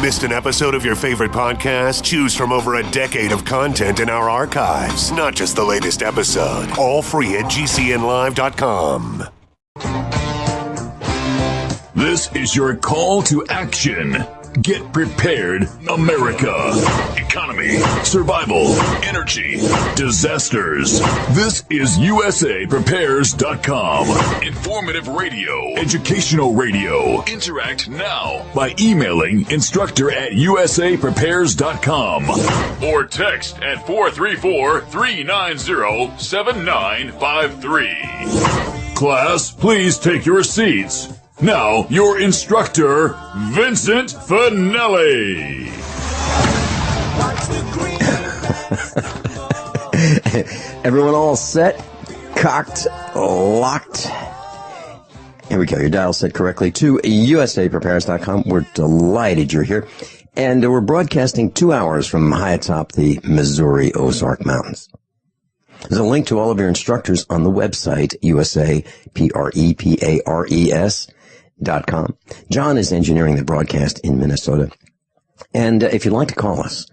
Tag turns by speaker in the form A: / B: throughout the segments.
A: Missed an episode of your favorite podcast? Choose from over a decade of content in our archives, not just the latest episode. All free at gcnlive.com.
B: This is your call to action. Get prepared, America. Economy, survival, energy, disasters. This is USAPrepares.com. Informative radio, educational radio. Interact now by emailing instructor@USAPrepares.com or text at 434-390-7953. Class, please take your seats. Now, your instructor, Vincent Finelli.
C: Everyone all set, cocked, locked. Here we go. Your dial set correctly to USAPrepares.com. We're delighted you're here. And we're broadcasting 2 hours from high atop the Missouri Ozark Mountains. There's a link to all of your instructors on the website, USAPrepares.com. John is engineering the broadcast in Minnesota. And if you'd like to call us,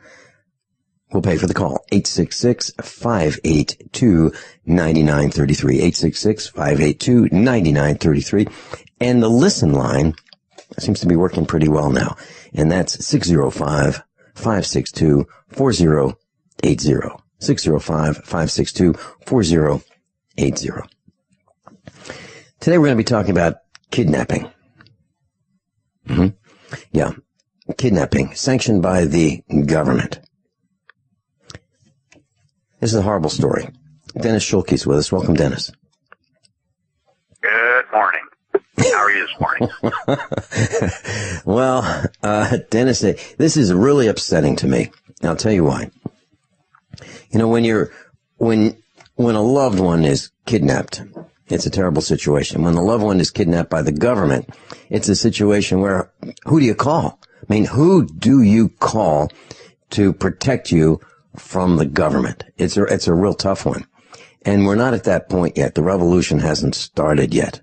C: we'll pay for the call. 866-582-9933. 866-582-9933. And the listen line seems to be working pretty well now. And that's 605-562-4080. 605-562-4080. Today we're going to be talking about kidnapping. Yeah, kidnapping, sanctioned by the government. This is a horrible story. Dennis Schuelke is with us. Welcome, Dennis.
D: Good morning. How are you this morning?
C: Well, Dennis, this is really upsetting to me. I'll tell you why. You know, when a loved one is kidnapped, it's a terrible situation. When the loved one is kidnapped by the government, it's a situation where, who do you call? I mean, who do you call to protect you from the government? It's a real tough one. And we're not at that point yet. The revolution hasn't started yet.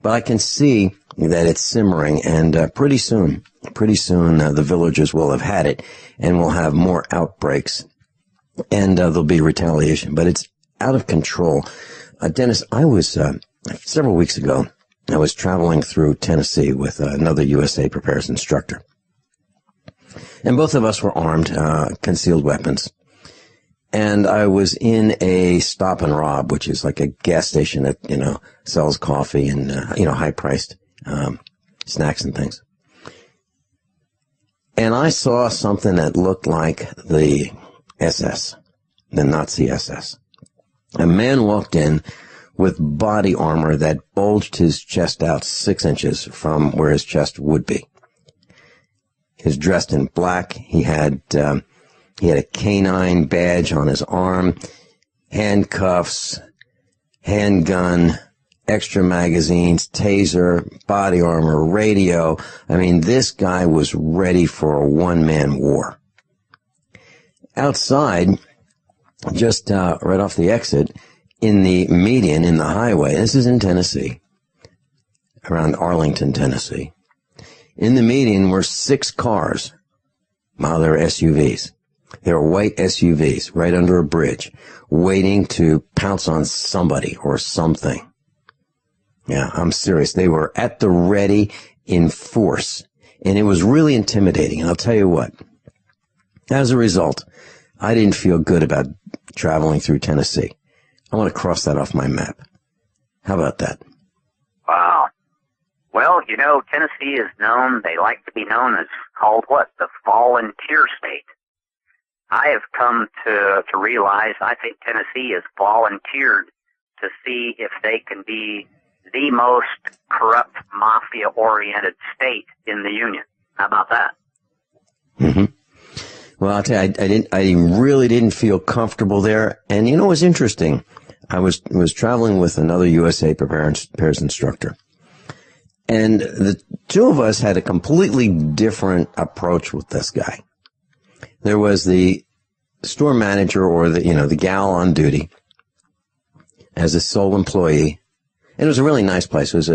C: But I can see that it's simmering, and pretty soon, the villagers will have had it, and we'll have more outbreaks, and there'll be retaliation. But it's out of control. Dennis, I was, several weeks ago, I was traveling through Tennessee with another USA Prepares instructor. And both of us were armed, concealed weapons. And I was in a stop and rob, which is like a gas station that, sells coffee and, high-priced snacks and things. And I saw something that looked like the SS, the Nazi SS. A man walked in with body armor that bulged his chest out 6 inches from where his chest would be. He was dressed in black. He had a canine badge on his arm, handcuffs, handgun, extra magazines, taser, body armor, radio. I mean, this guy was ready for a one-man war. Outside, just right off the exit, in the median, in the highway, this is in Tennessee, around Arlington, Tennessee. In the median were 6 cars. Wow, they were SUVs. They were white SUVs right under a bridge, waiting to pounce on somebody or something. Yeah, I'm serious. They were at the ready in force, and it was really intimidating. And I'll tell you what, as a result, I didn't feel good about traveling through Tennessee. I want to cross that off my map. How about that?
D: Wow. Well, Tennessee is known, they like to be known as called what? The volunteer state. I have come to realize I think Tennessee has volunteered to see if they can be the most corrupt, mafia-oriented state in the Union. How about that?
C: Mm-hmm. Well, I'll tell you, I really didn't feel comfortable there. And what's interesting? I was traveling with another USA Prepares instructor. And the two of us had a completely different approach with this guy. There was the store manager or the gal on duty as a sole employee. And it was a really nice place. It was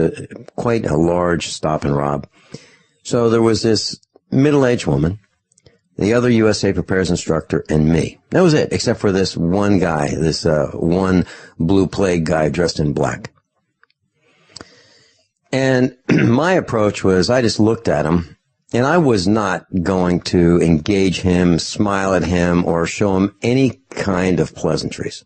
C: quite a large stop and rob. So there was this middle-aged woman, the other USA Prepares instructor, and me. That was it, except for this one guy, this one blue plague guy dressed in black. And my approach was I just looked at him, and I was not going to engage him, smile at him, or show him any kind of pleasantries.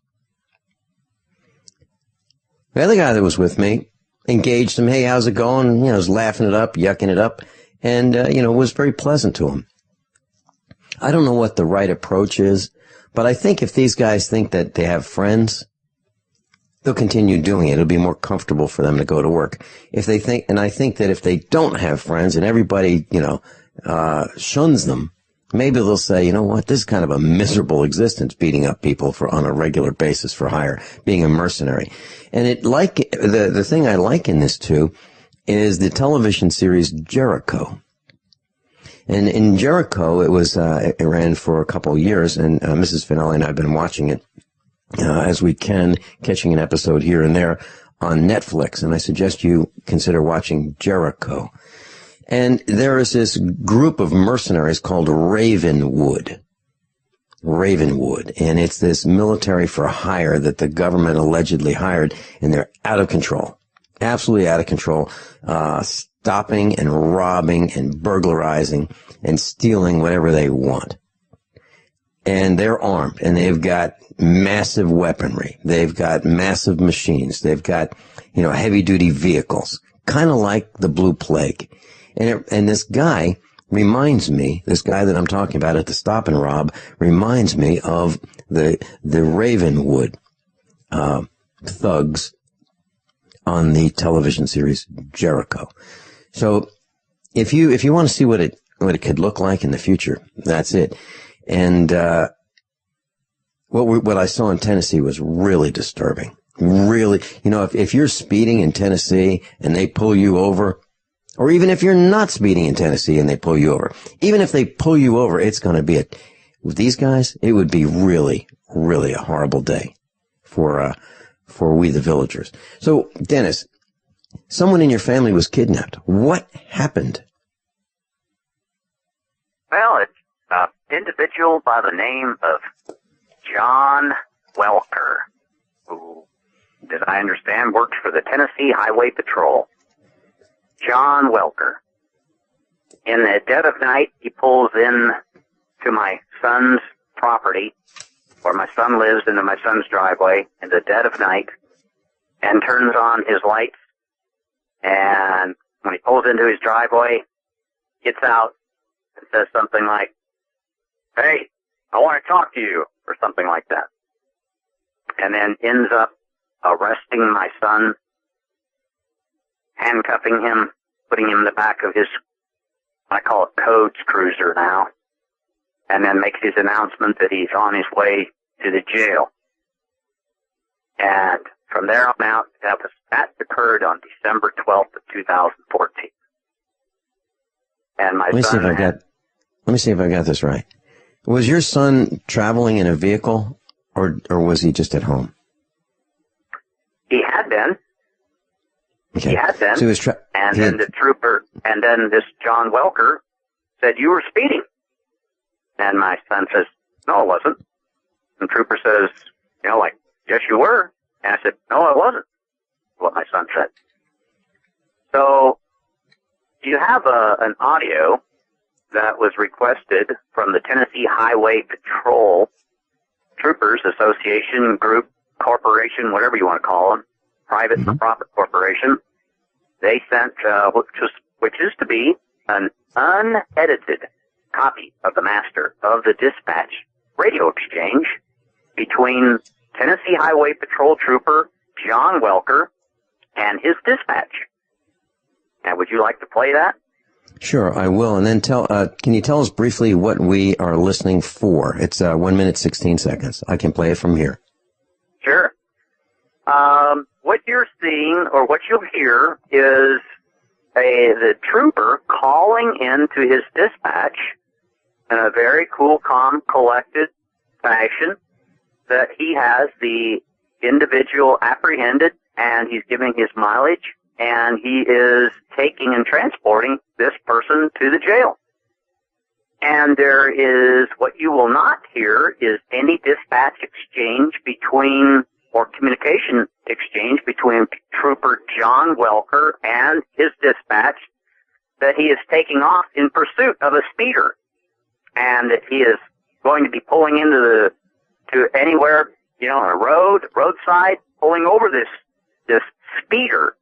C: The other guy that was with me engaged him. Hey, how's it going? Was laughing it up, yucking it up, and, was very pleasant to him. I don't know what the right approach is, but I think if these guys think that they have friends, they'll continue doing it. It'll be more comfortable for them to go to work. If they think, and I think that if they don't have friends and everybody, shuns them, maybe they'll say, you know what, this is kind of a miserable existence, beating up people on a regular basis for hire, being a mercenary. And the thing I liken this to is the television series Jericho. And in Jericho, it ran for a couple of years, and Mrs. Finelli and I have been watching it as we can, catching an episode here and there on Netflix. And I suggest you consider watching Jericho. And there is this group of mercenaries called Ravenwood. And it's this military for hire that the government allegedly hired, and they're out of control. Absolutely out of control. Stopping and robbing and burglarizing and stealing whatever they want. And they're armed, and they've got massive weaponry. They've got massive machines. They've got, heavy-duty vehicles, kind of like the Blue Plague. And this guy reminds me, this guy that I'm talking about at the Stop and Rob, reminds me of the Ravenwood thugs on the television series Jericho. So if you want to see what it could look like in the future, that's it. And what I saw in Tennessee was really disturbing. Really, if you're speeding in Tennessee and they pull you over, or even if you're not speeding in Tennessee and they pull you over, even if they pull you over, it's going to be with these guys, it would be really, really a horrible day for we the villagers. So, Dennis, someone in your family was kidnapped. What happened?
D: Well, it's an individual by the name of John Welker, who, as I understand, works for the Tennessee Highway Patrol. John Welker. In the dead of night, he pulls in to my son's property, where my son lives, into my son's driveway in the dead of night, and turns on his lights. And when he pulls into his driveway, gets out and says something like, "Hey, I want to talk to you," or something like that. And then ends up arresting my son, handcuffing him, putting him in the back of his, I call it Codes Cruiser now, and then makes his announcement that he's on his way to the jail. And from there on out, that occurred on December 12th of 2014. And
C: let me see if I got this right. Was your son traveling in a vehicle, or was he just at home?
D: He had been.
C: Okay.
D: He had been.
C: So
D: then the trooper, and then this John Welker said, "You were speeding." And my son says, "No, I wasn't." And the trooper says, "Yes, you were." And I said, "No, I wasn't," what my son said. So you have an audio that was requested from the Tennessee Highway Patrol Troopers Association, Group, Corporation, whatever you want to call them, private for-profit corporation. They sent, which is to be an unedited copy of the master of the dispatch radio exchange between Tennessee Highway Patrol Trooper John Welker and his dispatch. Now, would you like to play that?
C: Sure, I will. And then can you tell us briefly what we are listening for? It's 1 minute, 16 seconds. I can play it from here.
D: Sure. What you're seeing, or what you'll hear, is the trooper calling into his dispatch in a very cool, calm, collected fashion that he has the individual apprehended, and he's giving his mileage, and he is taking and transporting this person to the jail. And there is, what you will not hear is any dispatch exchange between, or communication exchange between Trooper John Welker and his dispatch that he is taking off in pursuit of a speeder, and that he is going to be pulling into to anywhere, on a roadside, pulling over this speeder.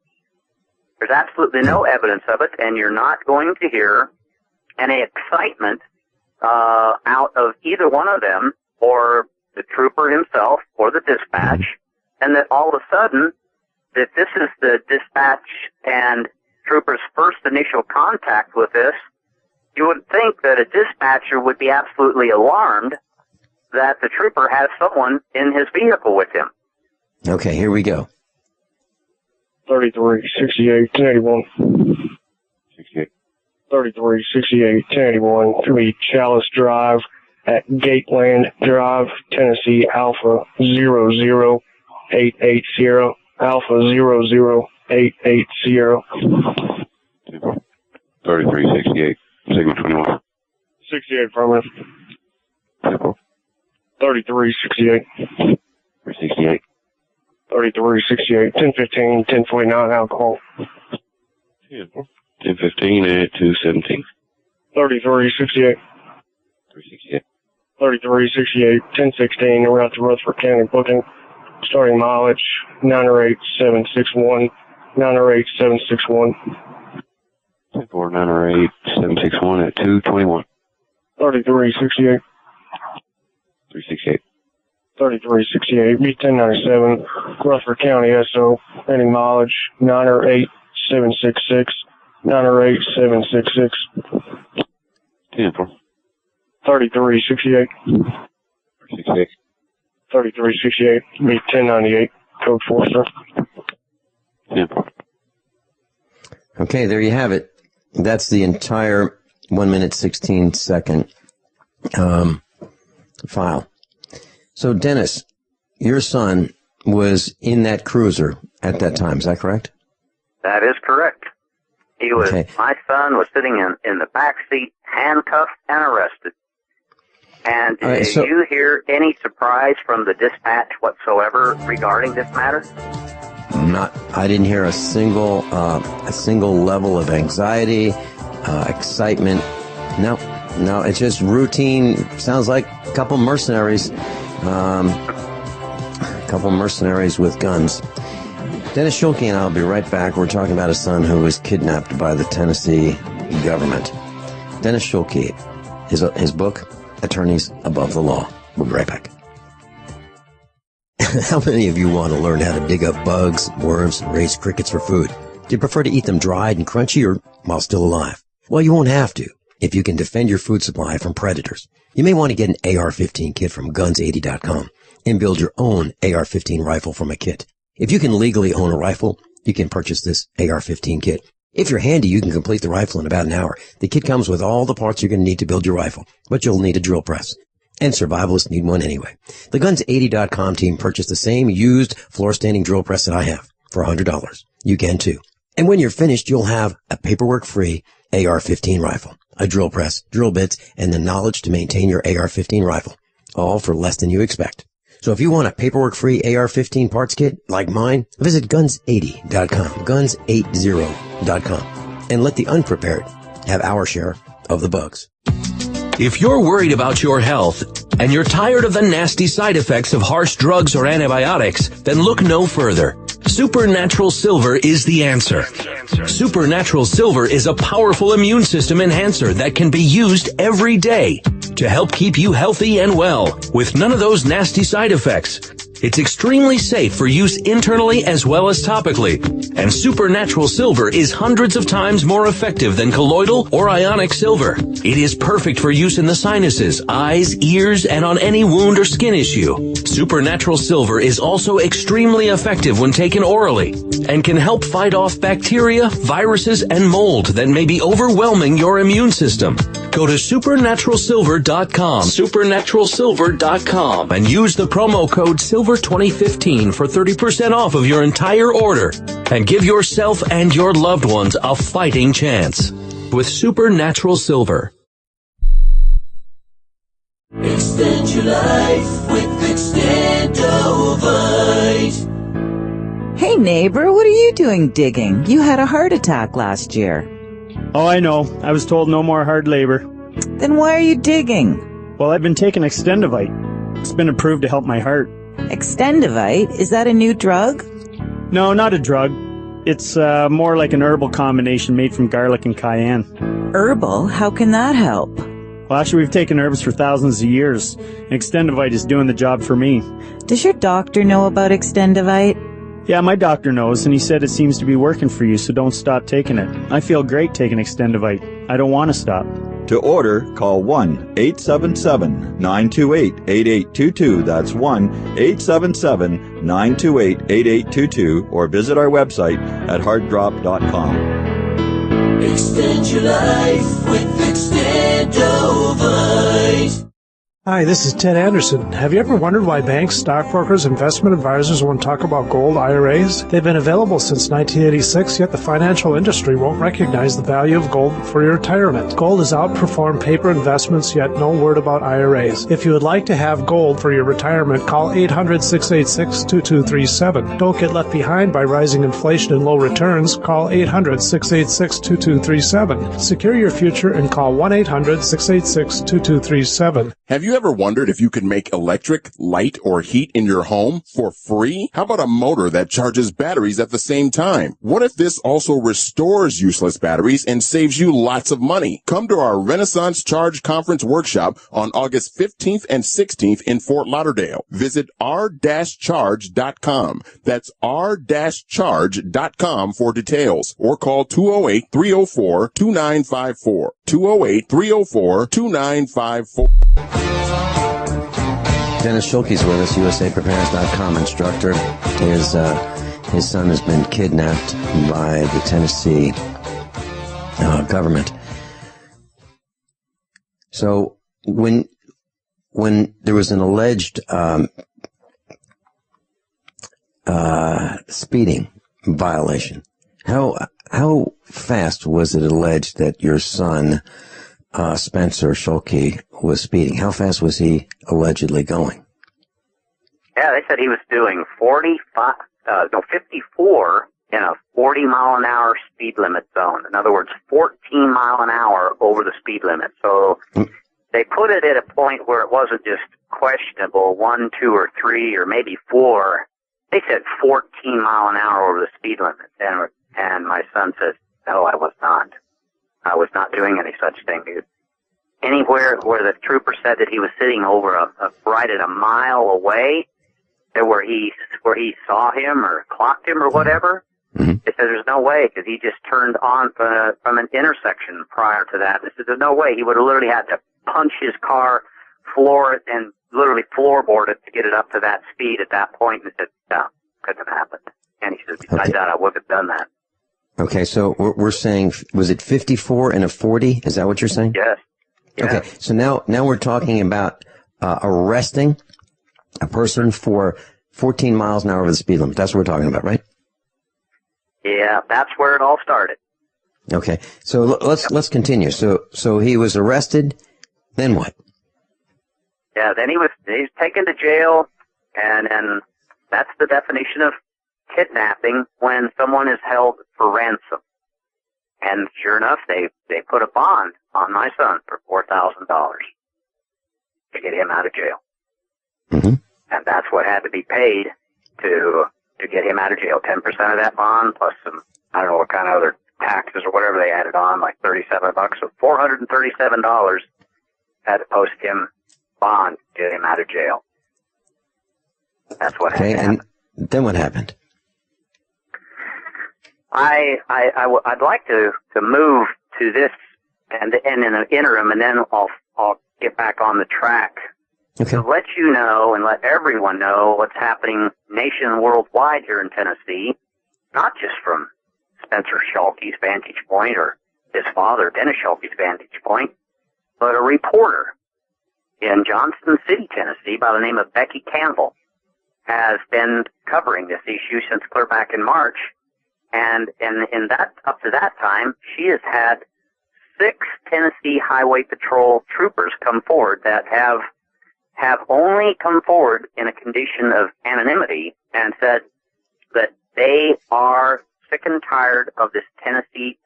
D: There's absolutely no evidence of it, and you're not going to hear any excitement out of either one of them, or the trooper himself, or the dispatch, and that all of a sudden, that this is the dispatch and trooper's first initial contact with this. You would think that a dispatcher would be absolutely alarmed that the trooper has someone in his vehicle with him.
C: Okay, here we go.
E: 33, 68, 1081.
F: 68.
E: 33, 68, 1081. 3 Chalice Drive at Gateland Drive, Tennessee, Alpha 00880. Alpha 00880.
F: 33, 68, Sigma 21.
E: 68 affirmative. 33, 68.
F: 368.
E: 33, 68, 1015, 1049 alcohol.
F: 1015 at 217.
E: 33, 68.
F: 368.
E: 33, 68, 1016, around to Rutherford County booking. Starting mileage 908761. 908761.
F: 104908 at 221.
E: 33, 68.
F: 368.
E: 3368, B1097, Rutherford County SO, ending mileage 908766, 908766.
F: 10-4.
E: 3368.
F: 368.
E: 3368, B1098, code 4, sir.
F: 10-4.
C: Okay, there you have it. That's the entire 1 minute, 16 second file. So, Dennis, your son was in that cruiser at that time. Is that correct?
D: That is correct. He was.
C: Okay.
D: My son was sitting in the back seat, handcuffed and arrested. And did you hear any surprise from the dispatch whatsoever regarding this matter?
C: I didn't hear a single level of anxiety, excitement. No, it's just routine. Sounds like a couple mercenaries. With guns. Dennis Schuelke and I will be right back. We're talking about a son who was kidnapped by the Tennessee government. Dennis Schuelke, his book, Attorneys Above the Law. We'll be right back. How many of you want to learn how to dig up bugs, worms, and raise crickets for food? Do you prefer to eat them dried and crunchy or while still alive? Well, you won't have to if you can defend your food supply from predators. You may want to get an AR-15 kit from guns80.com and build your own AR-15 rifle from a kit. If you can legally own a rifle, you can purchase this AR-15 kit. If you're handy, you can complete the rifle in about an hour. The kit comes with all the parts you're going to need to build your rifle, but you'll need a drill press. And survivalists need one anyway. The Guns80.com team purchased the same used floor-standing drill press that I have for $100. You can too. And when you're finished, you'll have a paperwork-free AR-15 rifle, a drill press, drill bits, and the knowledge to maintain your AR-15 rifle, all for less than you expect. So if you want a paperwork-free AR-15 parts kit like mine, visit Guns80.com, Guns80.com, and let the unprepared have our share of the bugs.
G: If you're worried about your health and you're tired of the nasty side effects of harsh drugs or antibiotics, then look no further. Supernatural Silver is the answer. Supernatural Silver is a powerful immune system enhancer that can be used every day to help keep you healthy and well with none of those nasty side effects. It's extremely safe for use internally as well as topically. And Supernatural Silver is hundreds of times more effective than colloidal or ionic silver. It is perfect for use in the sinuses, eyes, ears, and on any wound or skin issue. Supernatural Silver is also extremely effective when taken orally and can help fight off bacteria, viruses, and mold that may be overwhelming your immune system. Go to supernaturalsilver.com, supernaturalsilver.com, and use the promo code SILVER2015 for 30% off of your entire order. And give yourself and your loved ones a fighting chance with Supernatural Silver.
H: Extend your life with Extendovite.
I: Hey neighbor, what are you doing digging? You had a heart attack last year.
J: Oh, I know. I was told no more hard labor.
I: Then why are you digging?
J: Well, I've been taking Extendovite. It's been approved to help my heart.
I: Extendovite? Is that a new drug?
J: No, not a drug. It's more like an herbal combination made from garlic and cayenne.
I: Herbal? How can that help?
J: Well, actually, we've taken herbs for thousands of years, and Extendovite is doing the job for me.
I: Does your doctor know about Extendovite?
J: Yeah, my doctor knows, and he said it seems to be working for you, so don't stop taking it. I feel great taking Extendovite. I don't want to stop.
K: To order, call 1-877-928-8822. That's 1-877-928-8822, or visit our website at heartdrop.com.
H: Extend your life with Extendovite.
L: Hi, this is Ted Anderson. Have you ever wondered why banks, stockbrokers, investment advisors won't talk about gold IRAs? They've been available since 1986, yet the financial industry won't recognize the value of gold for your retirement. Gold has outperformed paper investments, yet no word about IRAs. If you would like to have gold for your retirement, call 800-686-2237. Don't get left behind by rising inflation and low returns. Call 800-686-2237. Secure your future and call 1-800-686-2237.
M: Have you ever wondered if you could make electric, light, or heat in your home for free? How about a motor that charges batteries at the same time? What if this also restores useless batteries and saves you lots of money? Come to our Renaissance Charge Conference workshop on August 15th and 16th in Fort Lauderdale. Visit r-charge.com. That's r-charge.com for details, or call 208-304-2954. 208-304-2954.
C: Dennis Schuelke's with us, USAPreparedness.com instructor. His son has been kidnapped by the Tennessee government. So when there was an alleged speeding violation, how fast was it alleged that your son Spencer Schuelke was speeding? How fast was he allegedly going?
D: Yeah, they said he was doing 54 in a 40-mile-an-hour speed limit zone. In other words, 14 mile an hour over the speed limit. So they put it at a point where it wasn't just questionable, 1, 2, or 3, or maybe 4. They said 14 mile an hour over the speed limit. And my son says, no, I was not. I was not doing any such thing, dude. Anywhere where the trooper said that he was sitting over right at a mile away, where he saw him or clocked him or whatever, they said there's no way, because he just turned on from an intersection prior to that. They said there's no way. He would have literally had to punch his car, floor it, and literally floorboard it to get it up to that speed at that point. And they said, no, couldn't have happened. And he said, besides that, I would have done that.
C: Okay, so we're saying, was it 54 and a 40? Is that what you're saying?
D: Yes.
C: Okay, so now we're talking about arresting a person for 14 miles an hour over the speed limit. That's what we're talking about, right?
D: Yeah, that's where it all started.
C: Okay, so let's continue. So he was arrested. Then what?
D: Yeah, then he's taken to jail, and that's the definition of kidnapping, when someone is held for ransom. And sure enough, they put a bond on my son for $4,000 to get him out of jail.
C: Mm-hmm.
D: And that's what had to be paid to get him out of jail. 10% of that bond plus some, I don't know what kind of other taxes or whatever they added on, like $37. So $437 had to post him bond to get him out of jail. That's what happened.
C: Okay, and then what happened?
D: I'd like to move to this and in the interim, and then I'll get back on the track to let you know and let everyone know what's happening nation and worldwide here in Tennessee, not just from Spencer Schuelke's vantage point or his father, Dennis Schuelke's vantage point, but a reporter in Johnston City, Tennessee, by the name of Becky Campbell, has been covering this issue since clear back in March. And in that, up to that time, she has had 6 Tennessee Highway Patrol troopers come forward that have have only come forward in a condition of anonymity and said that they are sick and tired of this Tennessee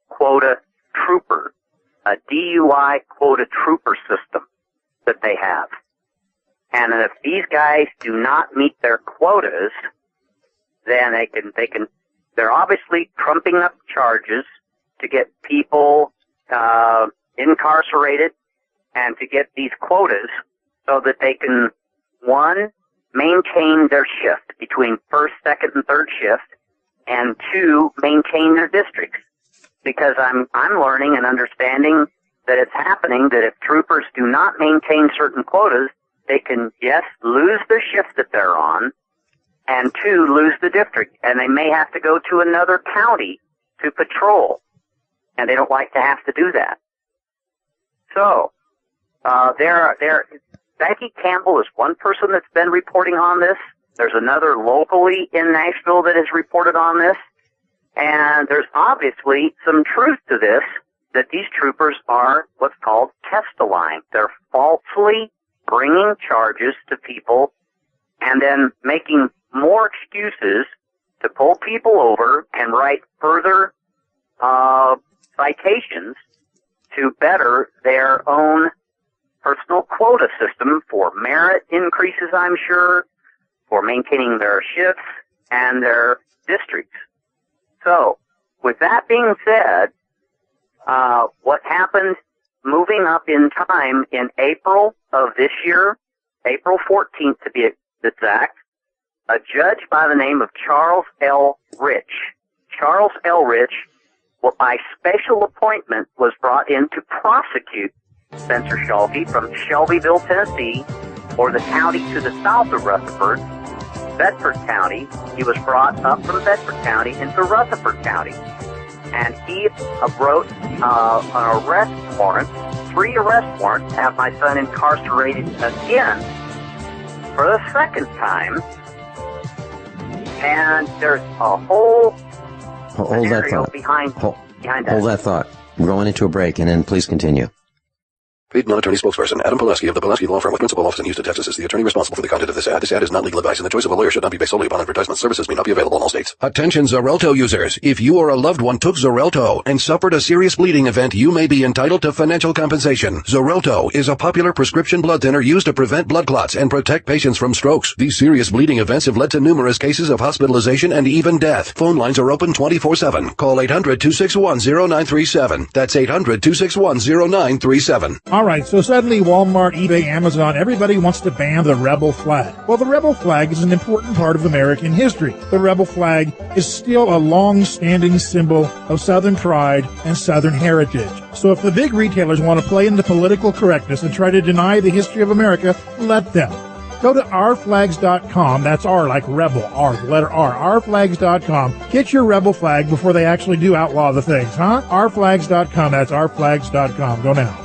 D: quota trooper, a DUI quota trooper system that they have. And if these guys do not meet their quotas, then they're obviously trumping up charges to get people incarcerated and to get these quotas so that they can, one, maintain their shift between first, second, and third shift, and two, maintain their districts. Because I'm learning and understanding that it's happening that if troopers do not maintain certain quotas, they can, yes, lose the shift that they're on, and two, lose the district. And they may have to go to another county to patrol. And they don't like to have to do that. So, Becky Campbell is one person that's been reporting on this. There's another locally in Nashville that has reported on this. And there's obviously some truth to this, that these troopers are what's called test-align. They're falsely bringing charges to people and then making more excuses to pull people over and write further citations to better their own personal quota system for merit increases, I'm sure, for maintaining their shifts and their districts. So, with that being said, what happened moving up in time in April of this year, April 14th to be exact, a judge by the name of Charles L. Rich, by special appointment, was brought in to prosecute Spencer Schuelke from Shelbyville, Tennessee, or the county to the south of Rutherford, Bedford County. He was brought up from Bedford County into Rutherford County. And he wrote an arrest warrant, 3 arrest warrants, to have my son incarcerated again for the second time. And there's a whole scenario behind that.
C: Hold that thought. We're going into a break, and then please continue.
N: Paid non-attorney spokesperson Adam Pulaski of the Pulaski Law Firm with principal office in Houston, Texas is the attorney responsible for the content of this ad. This ad is not legal advice, and the choice of a lawyer should not be based solely upon advertisement. Services may not be available in all states.
G: Attention Xarelto users. If you or a loved one took Xarelto and suffered a serious bleeding event, you may be entitled to financial compensation. Xarelto is a popular prescription blood thinner used to prevent blood clots and protect patients from strokes. These serious bleeding events have led to numerous cases of hospitalization and even death. Phone lines are open 24/7. Call 800-261-0937. That's 800-261-0937.
O: All right, so suddenly Walmart, eBay, Amazon, everybody wants to ban the rebel flag. Well, the rebel flag is an important part of American history. The rebel flag is still a long-standing symbol of Southern pride and Southern heritage. So if the big retailers want to play into political correctness and try to deny the history of America, let them. Go to ourflags.com. That's R like rebel, R, the letter R, ourflags.com. Get your rebel flag before they actually do outlaw the things, huh? Ourflags.com. That's ourflags.com. Go now.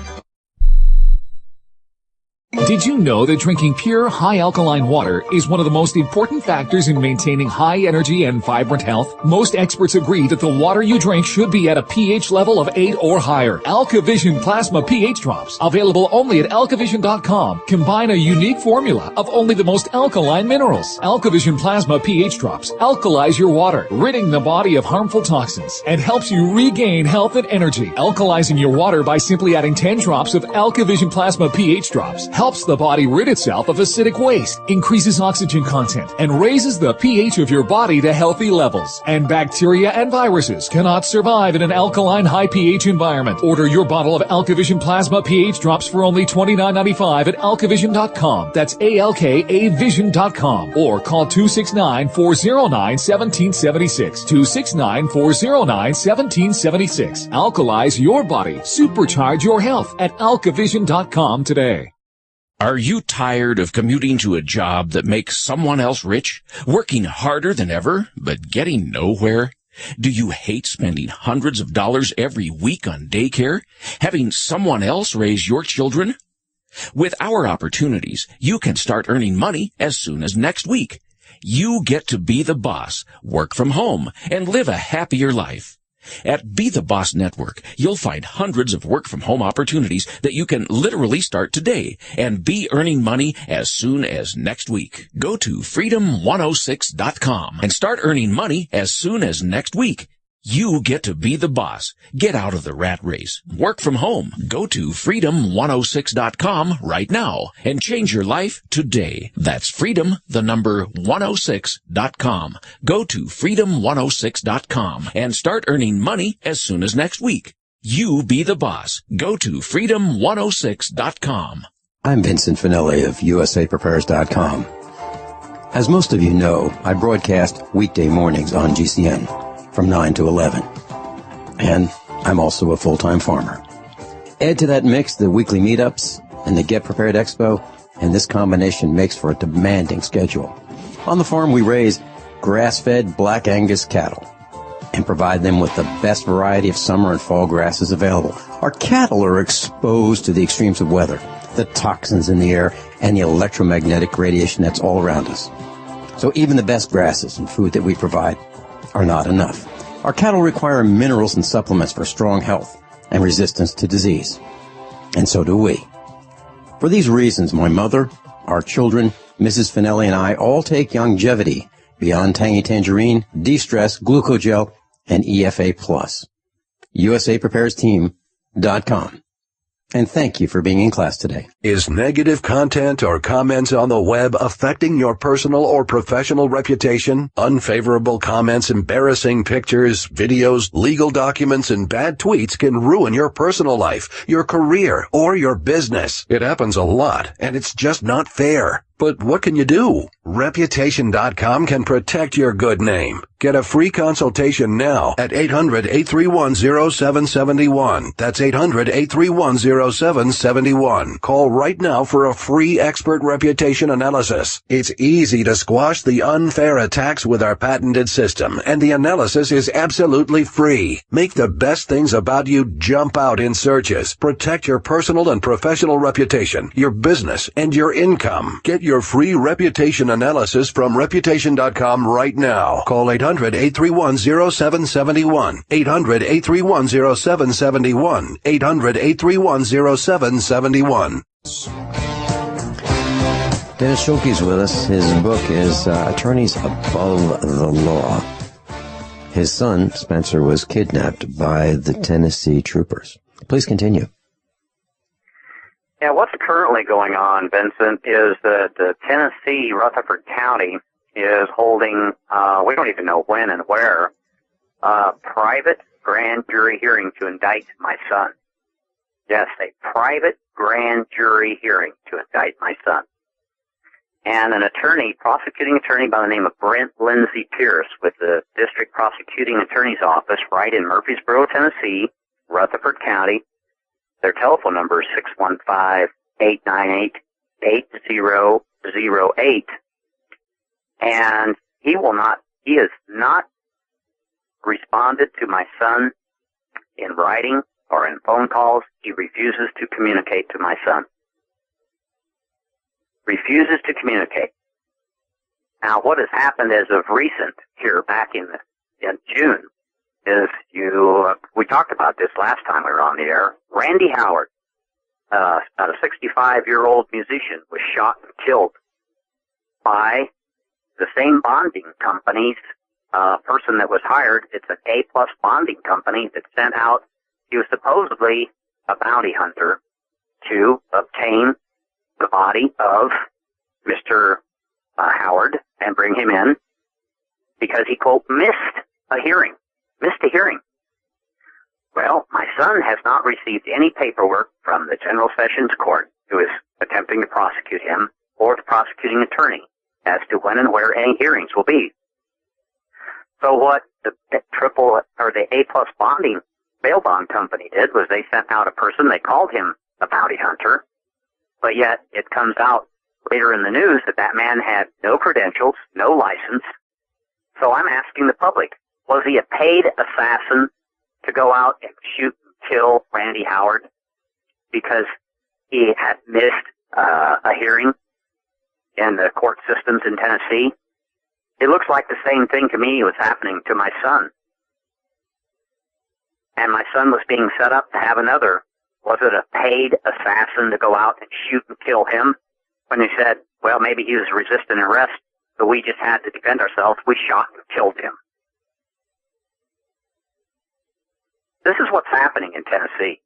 P: Did you know that drinking pure, high alkaline water is one of the most important factors in maintaining high energy and vibrant health? Most experts agree that the water you drink should be at a pH level of 8 or higher. AlkaVision Plasma pH Drops, available only at alkavision.com, combine a unique formula of only the most alkaline minerals. AlkaVision Plasma pH Drops alkalize your water, ridding the body of harmful toxins, and helps you regain health and energy. Alkalizing your water by simply adding 10 drops of AlkaVision Plasma pH Drops helps the body rid itself of acidic waste, increases oxygen content, and raises the pH of your body to healthy levels. And bacteria and viruses cannot survive in an alkaline high pH environment. Order your bottle of AlkaVision Plasma pH Drops for only $29.95 at alkavision.com. That's ALKAvision.com. Or call 269-409-1776. 269-409-1776. Alkalize your body. Supercharge your health at alkavision.com today.
Q: Are you tired of commuting to a job that makes someone else rich, working harder than ever, but getting nowhere? Do you hate spending hundreds of dollars every week on daycare, having someone else raise your children? With our opportunities, you can start earning money as soon as next week. You get to be the boss, work from home, and live a happier life. At Be the Boss Network, you'll find hundreds of work-from-home opportunities that you can literally start today and be earning money as soon as next week. Go to freedom106.com and start earning money as soon as next week. You get to be the boss. Get out of the rat race. Work from home. Go to freedom106.com right now and change your life today. That's freedom106.com. Go to freedom106.com and start earning money as soon as next week. You be the boss. Go to freedom106.com.
C: I'm Vincent Finelli of USAPrepares.com. As most of you know, I broadcast weekday mornings on GCN from 9 to 11. And I'm also a full-time farmer. Add to that mix the weekly meetups and the Get Prepared Expo, and this combination makes for a demanding schedule. On the farm, we raise grass-fed Black Angus cattle and provide them with the best variety of summer and fall grasses available. Our cattle are exposed to the extremes of weather, the toxins in the air, and the electromagnetic radiation that's all around us. So even the best grasses and food that we provide are not enough. Our cattle require minerals and supplements for strong health and resistance to disease. And so do we. For these reasons, my mother, our children, Mrs. Finelli, and I all take Longevity, Beyond Tangy Tangerine, De-Stress, Glucogel, and EFA+. USAPreparesTeam.com. And thank you for being in class today.
R: Is negative content or comments on the web affecting your personal or professional reputation? Unfavorable comments, embarrassing pictures, videos, legal documents, and bad tweets can ruin your personal life, your career, or your business. It happens a lot, and it's just not fair. But what can you do? Reputation.com can protect your good name. Get a free consultation now at 800-831-0771. That's 800-831-0771. Call right now for a free expert reputation analysis. It's easy to squash the unfair attacks with our patented system, and the analysis is absolutely free. Make the best things about you jump out in searches. Protect your personal and professional reputation, your business, and your income. Get your free reputation analysis from Reputation.com right now. Call 800-831-0771. 800-831-0771. 800-831-0771.
C: Dennis Schuelke's with us. His book is Attorneys Above the Law. His son, Spencer, was kidnapped by the Tennessee troopers. Please continue.
D: Yeah, what's currently going on, Vincent, is that Tennessee, Rutherford County, is holding, we don't even know when and where, a private grand jury hearing to indict my son. Yes, a private grand jury hearing to indict my son. And an prosecuting attorney by the name of Brent Lindsay Pierce with the District Prosecuting Attorney's Office right in Murfreesboro, Tennessee, Rutherford County. Their telephone number is 615-898-8008. And he has not responded to my son in writing or in phone calls. He refuses to communicate to my son. Refuses to communicate. Now, what has happened as of recent here back in June is we talked about this last time we were on the air. Randy Howard, about a 65-year-old musician, was shot and killed by the same bonding company's person that was hired. It's an A-plus bonding company that sent out, he was supposedly a bounty hunter to obtain the body of Mr. Howard and bring him in because he, quote, missed a hearing. Well, my son has not received any paperwork from the General Sessions Court, who is attempting to prosecute him, or the prosecuting attorney as to when and where any hearings will be. So what the A-plus bonding bail bond company did was they sent out a person, they called him a bounty hunter, but yet it comes out later in the news that that man had no credentials, no license. So I'm asking the public, was he a paid assassin to go out and shoot and kill Randy Howard because he had missed a hearing in the court systems in Tennessee? It looks like the same thing to me was happening to my son. and my son was being set up to have another, was it a paid assassin to go out and shoot and kill him? When they said, well, maybe he was resisting arrest, so we just had to defend ourselves, we shot and killed him. This is what's happening in Tennessee.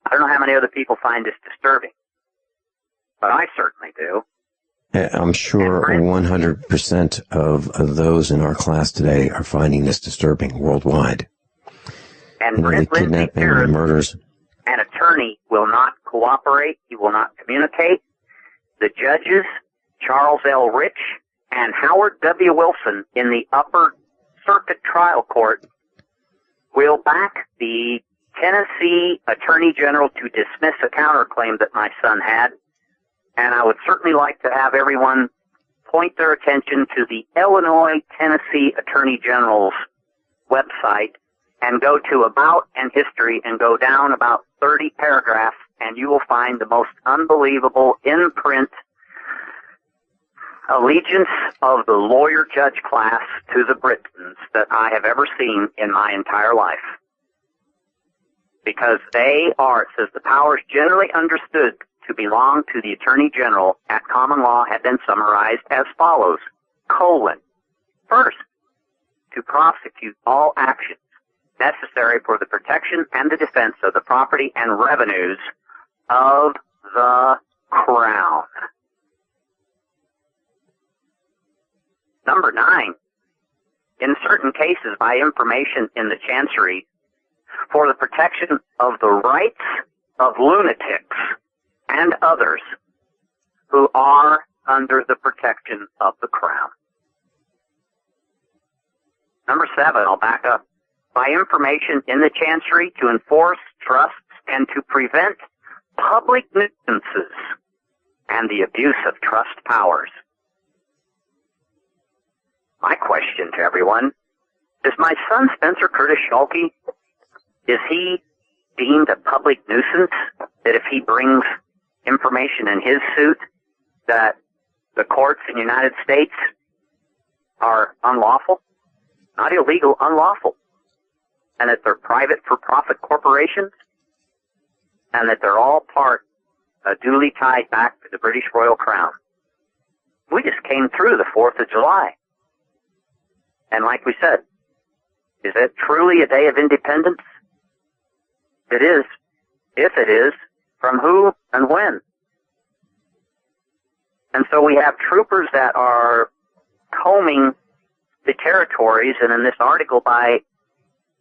D: I don't know how many other people find this disturbing, but I certainly do.
C: I'm sure 100% of those in our class today are finding this disturbing worldwide.
D: And
C: you know, the kidnapping and the murders.
D: An attorney will not cooperate. He will not communicate. The judges, Charles L. Rich and Howard W. Wilson in the Upper Circuit Trial Court, will back the Tennessee Attorney General to dismiss a counterclaim that my son had. And I would certainly like to have everyone point their attention to the Illinois Tennessee Attorney General's website and go to About and History and go down about 30 paragraphs, and you will find the most unbelievable in-print allegiance of the lawyer-judge class to the Britons that I have ever seen in my entire life. Because they are, it says, the powers generally understood to belong to the Attorney General at common law have been summarized as follows, : first, to prosecute all actions necessary for the protection and the defense of the property and revenues of the Crown. Number 9, in certain cases by information in the Chancery for the protection of the rights of lunatics and others who are under the protection of the Crown. Number 7, I'll back up. By information in the Chancery to enforce trusts and to prevent public nuisances and the abuse of trust powers. My question to everyone, is my son Spencer Curtis Schuelke, is he deemed a public nuisance that if he brings information in his suit that the courts in the United States are unlawful? Not illegal, unlawful. And that they're private for-profit corporations, and that they're all duly tied back to the British Royal Crown. We just came through the 4th of July. And like we said, is it truly a day of independence? It is. If it is, from who and when? And so we have troopers that are combing the territories, and in this article by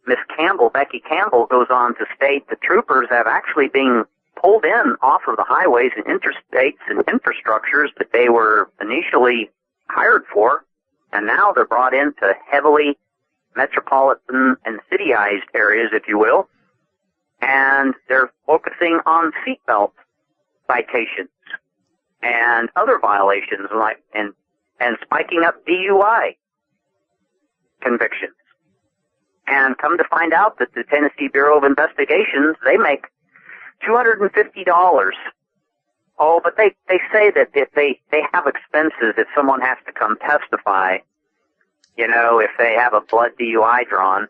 D: Miss Campbell, Becky Campbell, goes on to state the troopers have actually been pulled in off of the highways and interstates and infrastructures that they were initially hired for, and now they're brought into heavily metropolitan and cityized areas, if you will, and they're focusing on seatbelt citations and other violations, like and spiking up DUI convictions. And come to find out that the Tennessee Bureau of Investigations, they make $250. Oh, but they say that if they have expenses if someone has to come testify, you know, if they have a blood DUI drawn,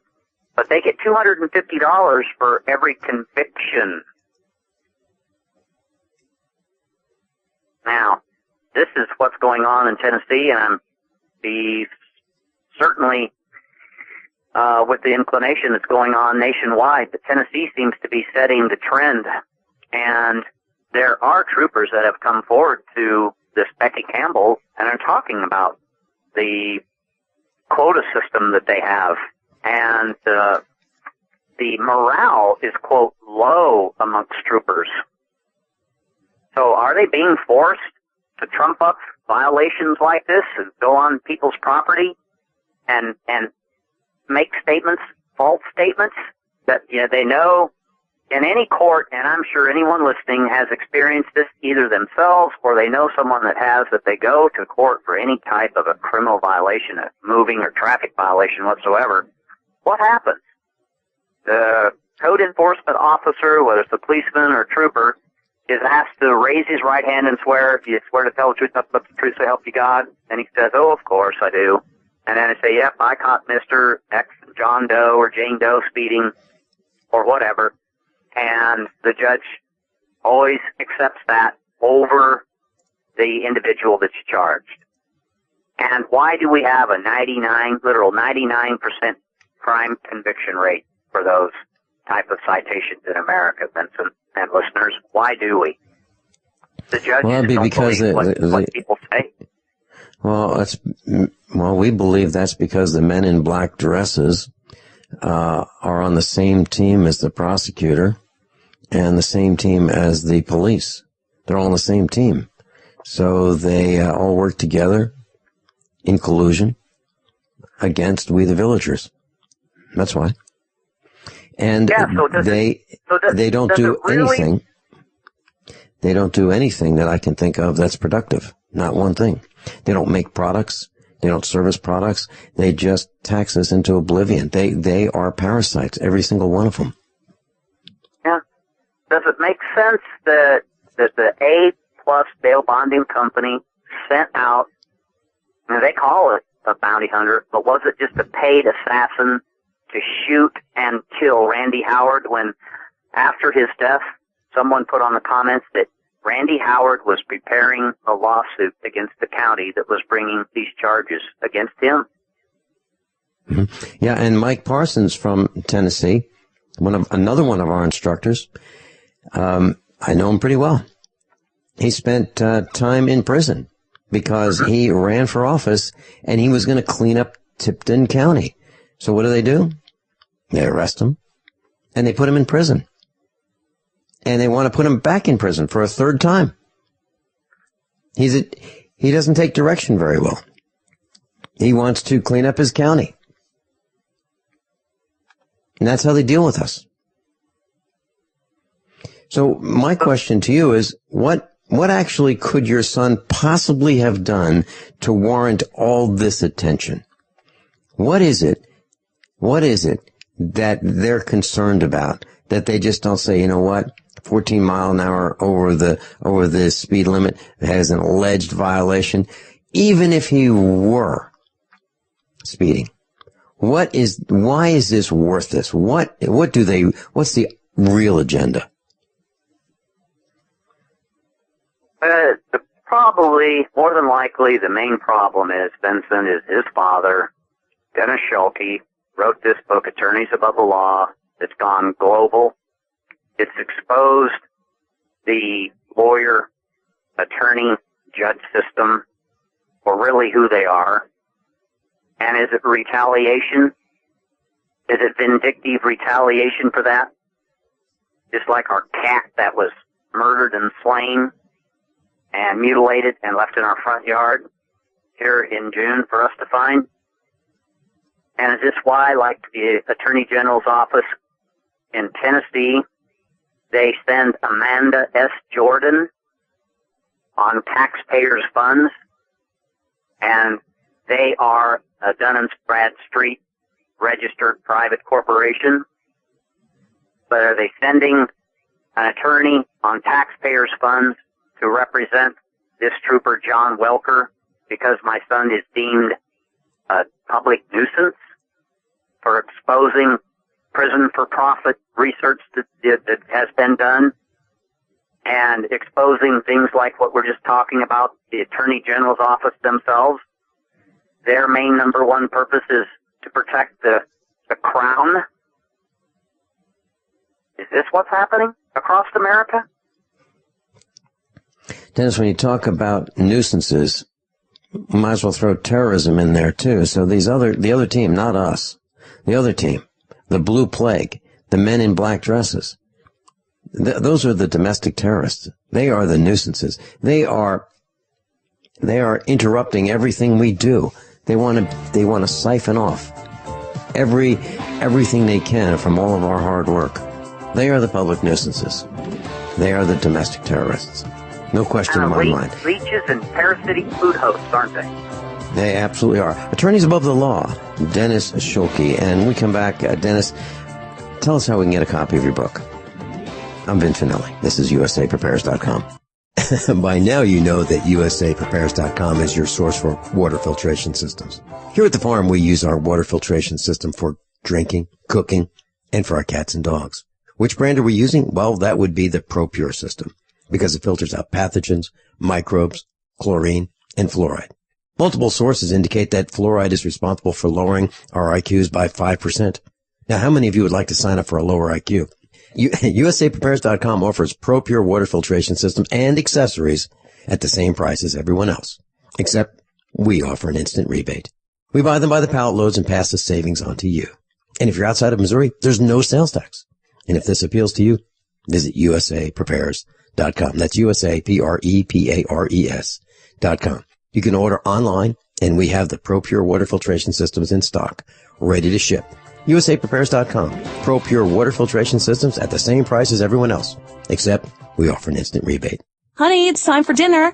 D: but they get $250 for every conviction. Now, this is what's going on in Tennessee, and I'm certainly with the inclination that's going on nationwide, but Tennessee seems to be setting the trend, and there are troopers that have come forward to this Becky Campbell and are talking about the quota system that they have, and the morale is, quote, low amongst troopers. So are they being forced to trump up violations like this and go on people's property and make statements, false statements that they know in any court, and I'm sure anyone listening has experienced this either themselves or they know someone that has, that they go to court for any type of a criminal violation, a moving or traffic violation whatsoever. What happens? The code enforcement officer, whether it's a policeman or trooper, is asked to raise his right hand and swear. If you swear to tell the truth, nothing but the truth, so help you God. And he says, oh, of course I do. And then I say, yep, I caught Mr. X, John Doe or Jane Doe speeding or whatever. And the judge always accepts that over the individual that's charged. And why do we have a 99% crime conviction rate for those type of citations in America, Vincent and listeners? Why do we? The judges don't believe what people say.
C: Well, we believe that's because the men in black dresses are on the same team as the prosecutor and the same team as the police. They're all on the same team. So they all work together in collusion against we the villagers. That's why. And they don't do anything. They don't do anything that I can think of that's productive. Not one thing. They don't make products. They don't service products. They just tax us into oblivion. They are parasites, every single one of them.
D: Yeah. Does it make sense that the A-plus bail bonding company sent out, they call it a bounty hunter, but was it just a paid assassin to shoot and kill Randy Howard when, after his death, someone put on the comments that Randy Howard was preparing a lawsuit against the county that was bringing these charges against him?
C: Mm-hmm. Yeah, and Mike Parsons from Tennessee, another one of our instructors, I know him pretty well. He spent time in prison because he ran for office and he was going to clean up Tipton County. So what do? They arrest him and they put him in prison. And they want to put him back in prison for a third time. He doesn't take direction very well. He wants to clean up his county. And that's how they deal with us. So my question to you is, what actually could your son possibly have done to warrant all this attention? What is it that they're concerned about that they just don't say, you know what? 14 mile an hour over the speed limit has an alleged violation, even if he were speeding. Why is this worth this? What's the real agenda?
D: Probably, more than likely, the main problem is, Vincent, is his father, Dennis Schuelke, wrote this book, Attorneys Above the Law. It's gone global. It's exposed the lawyer, attorney, judge system for really who they are. And is it retaliation? Is it vindictive retaliation for that? Just like our cat that was murdered and slain and mutilated and left in our front yard here in June for us to find? And is this why, like the Attorney General's office in Tennessee, they send Amanda S. Jordan on taxpayers' funds, and they are a Dun & Bradstreet registered private corporation? But are they sending an attorney on taxpayers' funds to represent this trooper John Welker because my son is deemed a public nuisance for exposing prison-for-profit research that has been done and exposing things like what we're just talking about, the Attorney General's office themselves? Their main number one purpose is to protect the crown? Is this what's happening across America?
C: Dennis, when you talk about nuisances, might as well throw terrorism in there too. So the other team, not us, the other team, the Blue Plague, the men in black dresses, those are the domestic terrorists. They are the nuisances. They are interrupting everything we do. They want to siphon off everything they can from all of our hard work. They are the public nuisances. They are the domestic terrorists. No question in my mind.
D: Leeches and parasitic food hosts, aren't they?
C: They absolutely are. Attorneys Above the Law, Dennis Schuelke. And when we come back, Dennis, tell us how we can get a copy of your book. I'm Vin Finelli. This is USAPrepares.com. By now you know that USAPrepares.com is your source for water filtration systems. Here at the farm, we use our water filtration system for drinking, cooking, and for our cats and dogs. Which brand are we using? Well, that would be the ProPure system, because it filters out pathogens, microbes, chlorine, and fluoride. Multiple sources indicate that fluoride is responsible for lowering our IQs by 5%. Now, how many of you would like to sign up for a lower IQ? USAPrepares.com offers ProPure water filtration systems and accessories at the same price as everyone else, except we offer an instant rebate. We buy them by the pallet loads and pass the savings on to you. And if you're outside of Missouri, there's no sales tax. And if this appeals to you, visit USAPrepares.com. That's USAPrepares.com. You can order online, and we have the ProPure water filtration systems in stock, ready to ship. USAPrepares.com. ProPure water filtration systems at the same price as everyone else, except we offer an instant rebate.
S: Honey, it's time for dinner.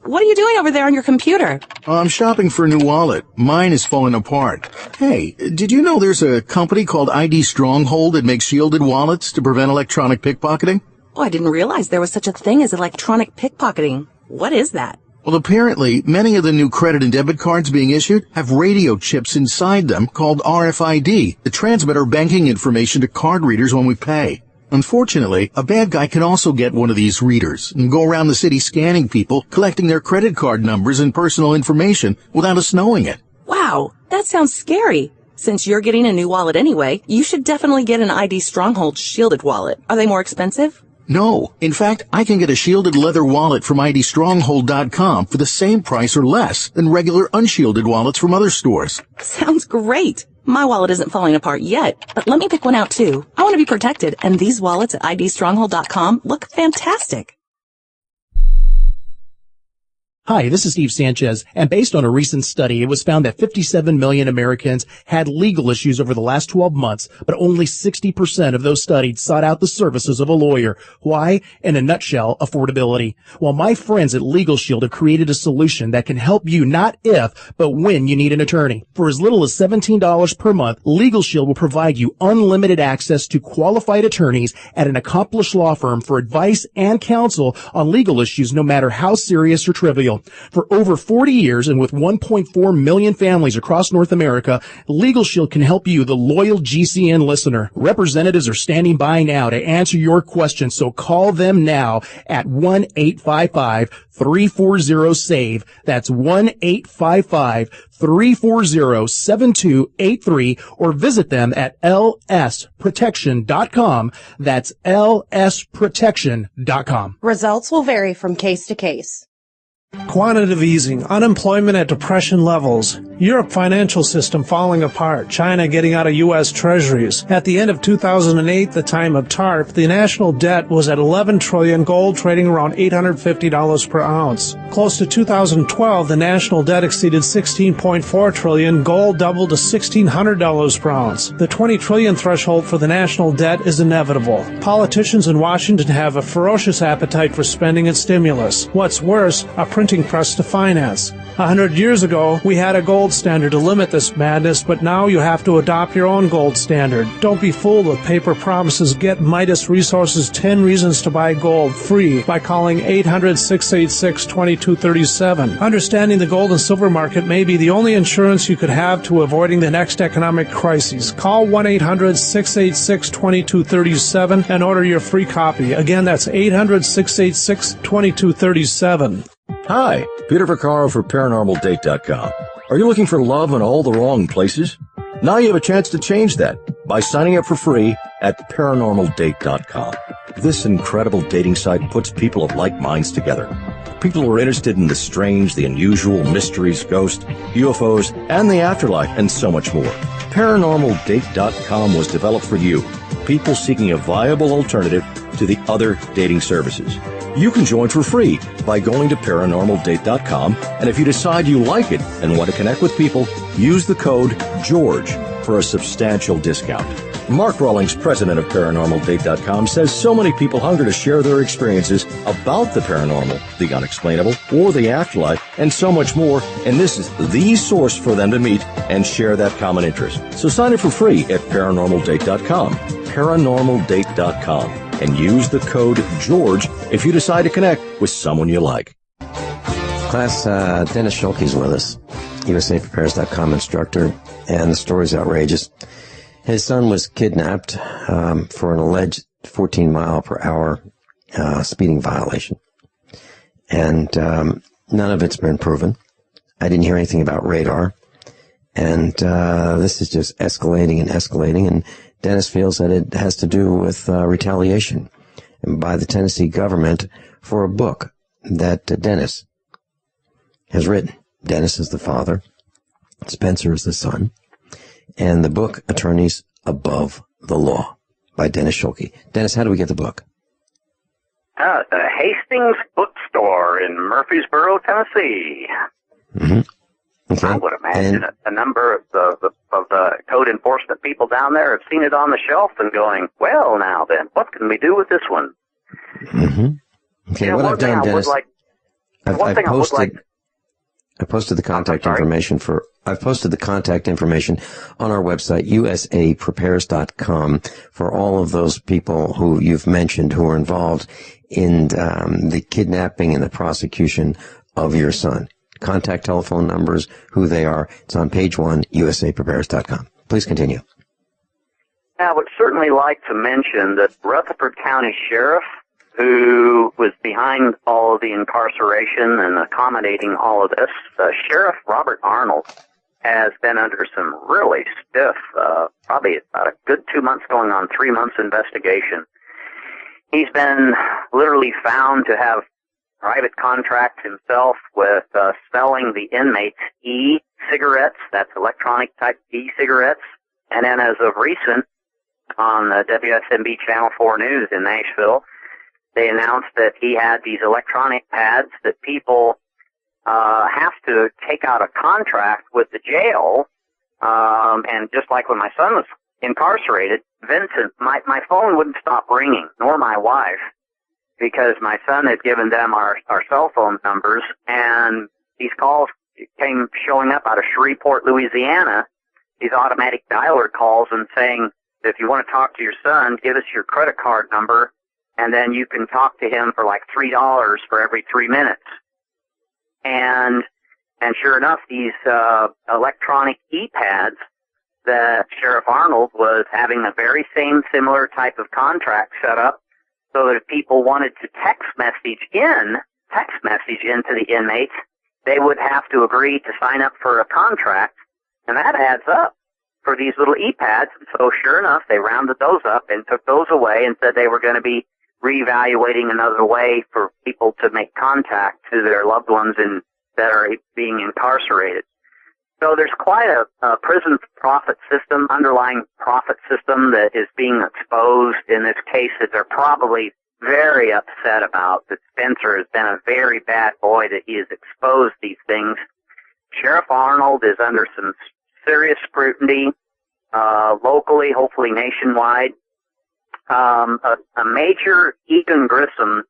S: What are you doing over there on your computer?
T: I'm shopping for a new wallet. Mine is falling apart. Hey, did you know there's a company called ID Stronghold that makes shielded wallets to prevent electronic pickpocketing?
S: Oh, I didn't realize there was such a thing as electronic pickpocketing. What is that?
T: Well, apparently, many of the new credit and debit cards being issued have radio chips inside them called RFID that transmit our banking information to card readers when we pay. Unfortunately, a bad guy can also get one of these readers and go around the city scanning people, collecting their credit card numbers and personal information without us knowing it.
S: Wow, that sounds scary. Since you're getting a new wallet anyway, you should definitely get an ID Stronghold shielded wallet. Are they more expensive?
T: No. In fact, I can get a shielded leather wallet from IDStronghold.com for the same price or less than regular unshielded wallets from other stores.
S: Sounds great. My wallet isn't falling apart yet, but let me pick one out too. I want to be protected, and these wallets at IDStronghold.com look fantastic.
U: Hi, this is Steve Sanchez, and based on a recent study, it was found that 57 million Americans had legal issues over the last 12 months, but only 60% of those studied sought out the services of a lawyer. Why? In a nutshell, affordability. Well, my friends at Legal Shield have created a solution that can help you not if, but when you need an attorney. For as little as $17 per month, Legal Shield will provide you unlimited access to qualified attorneys at an accomplished law firm for advice and counsel on legal issues no matter how serious or trivial. For over 40 years and with 1.4 million families across North America, Legal Shield can help you, the loyal GCN listener. Representatives are standing by now to answer your questions, so call them now at 1-855-340-SAVE. That's 1-855-340-7283, or visit them at lsprotection.com. That's lsprotection.com.
V: Results will vary from case to case.
L: Quantitative easing, unemployment at depression levels, Europe financial system falling apart, China getting out of U.S. treasuries. At the end of 2008, the time of TARP, the national debt was at $11 trillion, gold trading around $850 per ounce. Close to 2012, the national debt exceeded $16.4 trillion, gold doubled to $1,600 per ounce. The $20 trillion threshold for the national debt is inevitable. Politicians in Washington have a ferocious appetite for spending and stimulus. What's worse, a printing press to finance. 100 years ago, we had a gold standard to limit this madness, but now you have to adopt your own gold standard. Don't be fooled with paper promises. Get Midas Resources 10 Reasons to Buy Gold free by calling 800-686-2237. Understanding the gold and silver market may be the only insurance you could have to avoiding the next economic crisis. Call 1-800-686-2237 and order your free copy. Again, that's 800-686-2237.
W: Hi, Peter Vaccaro for ParanormalDate.com. Are you looking for love in all the wrong places? Now you have a chance to change that by signing up for free at ParanormalDate.com. This incredible dating site puts people of like minds together. People who are interested in the strange, the unusual, mysteries, ghosts, UFOs, and the afterlife, and so much more. ParanormalDate.com was developed for you, people seeking a viable alternative to the other dating services. You can join for free by going to ParanormalDate.com, and if you decide you like it and want to connect with people, use the code GEORGE for a substantial discount. Mark Rawlings, president of ParanormalDate.com, says so many people hunger to share their experiences about the paranormal, the unexplainable, or the afterlife, and so much more, and this is the source for them to meet and share that common interest. So sign up for free at ParanormalDate.com. ParanormalDate.com. and use the code GEORGE if you decide to connect with someone you like.
C: Class, Dennis Schuelke is with us, USAPrepares.com instructor, and the story's outrageous. His son was kidnapped for an alleged 14-mile-per-hour speeding violation, and none of it's been proven. I didn't hear anything about radar, and this is just escalating and escalating, and Dennis feels that it has to do with retaliation by the Tennessee government for a book that Dennis has written. Dennis is the father, Spencer is the son, and the book, Attorneys Above the Law, by Dennis Schuelke. Dennis, how do we get the book?
D: The Hastings Bookstore in Murfreesboro, Tennessee.
C: Mm-hmm. Okay.
D: I would imagine a number of the code enforcement people down there have seen it on the shelf and going, well, now then, what can we do with this one?
C: Mm-hmm. Okay, what I've done, Dennis, I posted the contact information I've posted the contact information on our website, usaprepares.com, for all of those people who you've mentioned who are involved in the kidnapping and the prosecution of your son. Contact telephone numbers, who they are. It's on page 1, usaprepares.com. Please continue.
D: I would certainly like to mention that Rutherford County Sheriff, who was behind all of the incarceration and accommodating all of this, Sheriff Robert Arnold, has been under some really stiff, probably about a good 2 months going on 3 months investigation. He's been literally found to have private contracts himself with selling the inmates e-cigarettes, that's electronic type e-cigarettes, and then as of recent, on the WSMB Channel 4 News in Nashville, they announced that he had these electronic pads that people have to take out a contract with the jail. And just like when my son was incarcerated, Vincent, my phone wouldn't stop ringing, nor my wife, because my son had given them our cell phone numbers, and these calls came showing up out of Shreveport, Louisiana, these automatic dialer calls, and saying, if you want to talk to your son, give us your credit card number, and then you can talk to him for like $3 for every 3 minutes. And sure enough, these electronic e-pads, that Sheriff Arnold was having the very same similar type of contract set up, so that if people wanted to text message into the inmates, they would have to agree to sign up for a contract, and that adds up for these little e-pads. So sure enough, they rounded those up and took those away and said they were going to be reevaluating another way for people to make contact to their loved ones that are being incarcerated. So there's quite a prison profit system, underlying profit system that is being exposed in this case that they're probably very upset about, that Spencer has been a very bad boy, that he has exposed these things. Sheriff Arnold is under some serious scrutiny, locally, hopefully nationwide. A major Egan Grissom,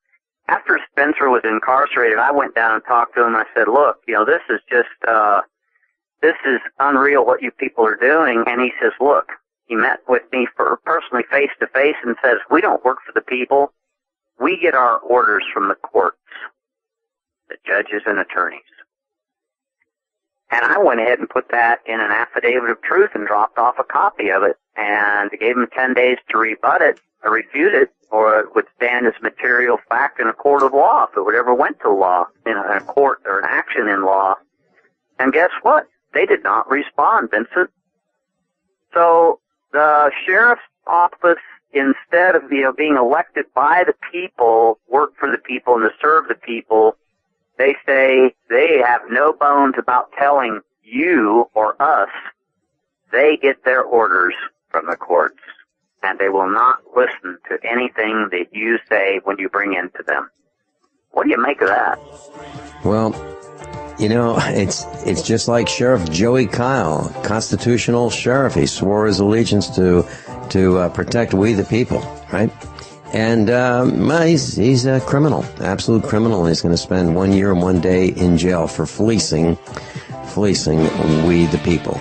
D: after Spencer was incarcerated, I went down and talked to him. I said, look, this is just, this is unreal what you people are doing. And he says, look, he met with me personally face to face and says, we don't work for the people. We get our orders from the courts, the judges and attorneys. And I went ahead and put that in an affidavit of truth and dropped off a copy of it and gave him 10 days to rebut it or refute it, or it would stand as material fact in a court of law if it would ever went to law, in a court or an action in law. And guess what? They did not respond, Vincent. So the sheriff's office, instead of being elected by the people, work for the people and to serve the people, they say they have no bones about telling you or us they get their orders from the courts, and they will not listen to anything that you say when you bring in to them. What do you make of that?
C: Well, it's just like Sheriff Joey Kyle, constitutional sheriff. He swore his allegiance to protect we the people, right? And he's a criminal, absolute criminal. He's going to spend 1 year and 1 day in jail for fleecing we the people.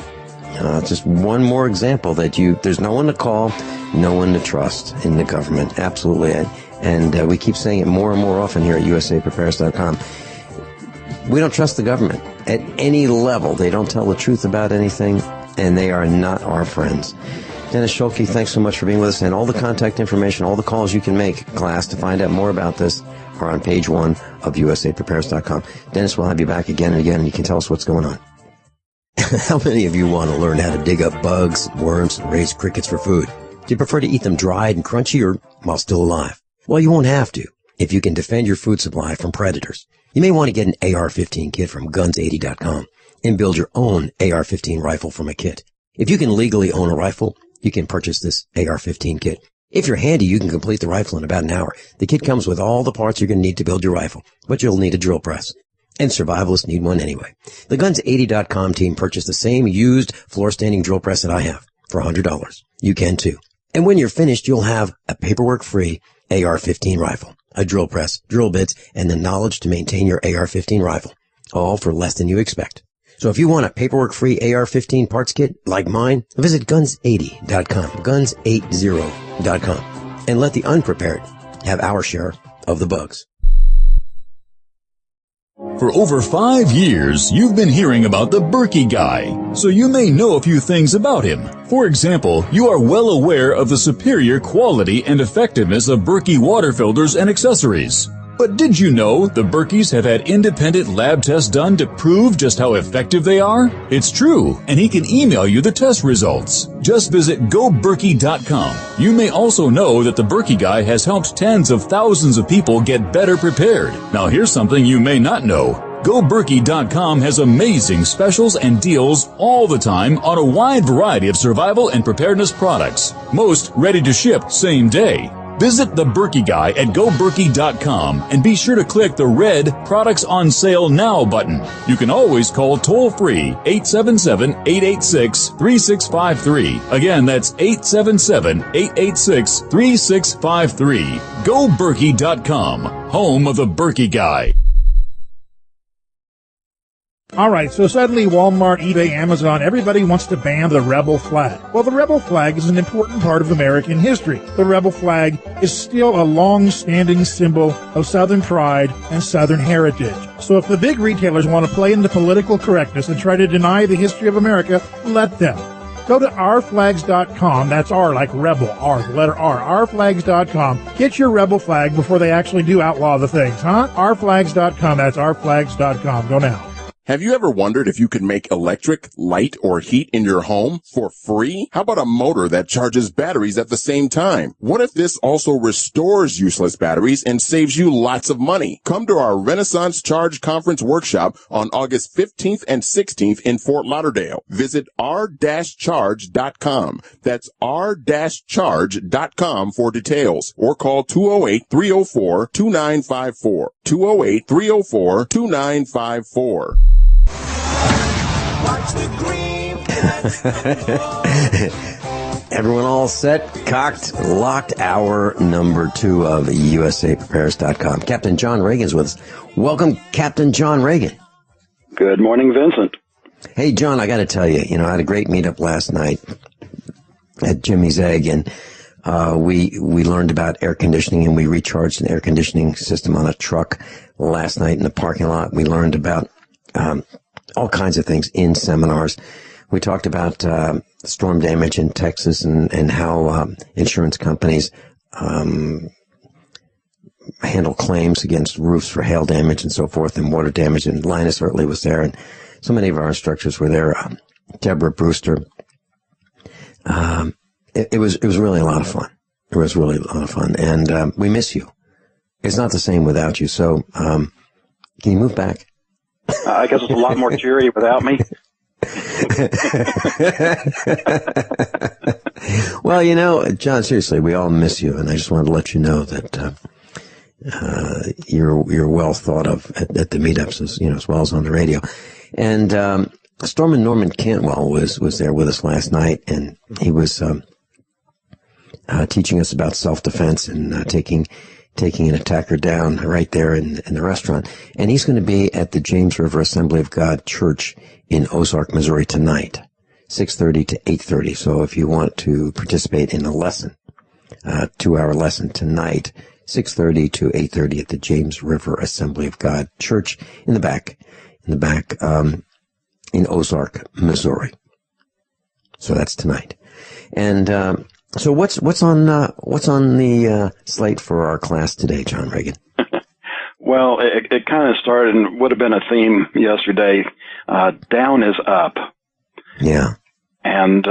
C: Just one more example that there's no one to call, no one to trust in the government. Absolutely. And we keep saying it more and more often here at USAPrepares.com. We don't trust the government at any level. They don't tell the truth about anything, and they are not our friends. Dennis Schuelke, thanks so much for being with us. And all the contact information, all the calls you can make, class, to find out more about this are on page 1 of USAPrepares.com. Dennis, we'll have you back again and again, and you can tell us what's going on. How many of you want to learn how to dig up bugs, worms, and raise crickets for food? Do you prefer to eat them dried and crunchy or while still alive? Well, you won't have to if you can defend your food supply from predators. You may want to get an AR-15 kit from guns80.com and build your own AR-15 rifle from a kit. If you can legally own a rifle, you can purchase this AR-15 kit. If you're handy, you can complete the rifle in about an hour. The kit comes with all the parts you're going to need to build your rifle, but you'll need a drill press. And survivalists need one anyway. The Guns80.com team purchased the same used floor-standing drill press that I have for $100. You can too. And when you're finished, you'll have a paperwork-free AR-15 rifle, a drill press, drill bits, and the knowledge to maintain your AR-15 rifle, all for less than you expect. So if you want a paperwork-free AR-15 parts kit like mine, visit Guns80.com, Guns80.com, and let the unprepared have our share of the bugs.
A: For over 5 years, you've been hearing about the Berkey guy, so you may know a few things about him. For example, you are well aware of the superior quality and effectiveness of Berkey water filters and accessories. But did you know the Berkeys have had independent lab tests done to prove just how effective they are? It's true, and he can email you the test results. Just visit GoBerkey.com. You may also know that the Berkey guy has helped tens of thousands of people get better prepared. Now here's something you may not know. GoBerkey.com has amazing specials and deals all the time on a wide variety of survival and preparedness products. Most ready to ship same day. Visit the Berkey guy at GoBerkey.com and be sure to click the red Products on Sale Now button. You can always call toll-free 877-886-3653. Again, that's 877-886-3653. GoBerkey.com, home of the Berkey guy.
O: All right, so suddenly Walmart, eBay, Amazon, everybody wants to ban the rebel flag. Well, the rebel flag is an important part of American history. The rebel flag is still a long-standing symbol of Southern pride and Southern heritage. So if the big retailers want to play into political correctness and try to deny the history of America, let them. Go to ourflags.com, that's R like rebel, R, the letter R, ourflags.com. Get your rebel flag before they actually do outlaw the things, huh? Ourflags.com, that's ourflags.com. Go now.
M: Have you ever wondered if you could make electric, light, or heat in your home for free? How about a motor that charges batteries at the same time? What if this also restores useless batteries and saves you lots of money? Come to our Renaissance Charge Conference workshop on August 15th and 16th in Fort Lauderdale. Visit r-charge.com. That's r-charge.com for details, or call 208-304-2954. 208-304-2954.
C: Everyone all set, cocked, locked. Hour number 2 of USAPrepares.com. Captain John Regan's with us. Welcome, Captain John Regan.
B: Good morning, Vincent.
C: Hey, John, I got to tell you, I had a great meetup last night at Jimmy's Egg, and we learned about air conditioning, and we recharged an air conditioning system on a truck last night in the parking lot. We learned about all kinds of things in seminars. We talked about storm damage in Texas and how insurance companies handle claims against roofs for hail damage and so forth, and water damage. And Linus Hartley was there, and so many of our instructors were there. Deborah Brewster. It was really a lot of fun. It was really a lot of fun, and we miss you. It's not the same without you. So, can you move back?
B: I guess it's a lot more cheery without me.
C: Well, John, seriously, we all miss you, and I just wanted to let you know that you're well thought of at the meetups, as well as on the radio. And Stormin' Norman Cantwell was there with us last night, and he was teaching us about self-defense and taking an attacker down right there in the restaurant. And he's going to be at the James River Assembly of God Church in Ozark, Missouri tonight, 6:30 to 8:30. So if you want to participate in a lesson 2-hour lesson tonight, 6:30 to 8:30 at the James River Assembly of God Church in the back, in Ozark, Missouri. So that's tonight. And so what's on the slate for our class today, John Regan?
B: Well, it kind of started and would have been a theme yesterday. Down is up.
C: Yeah.
B: And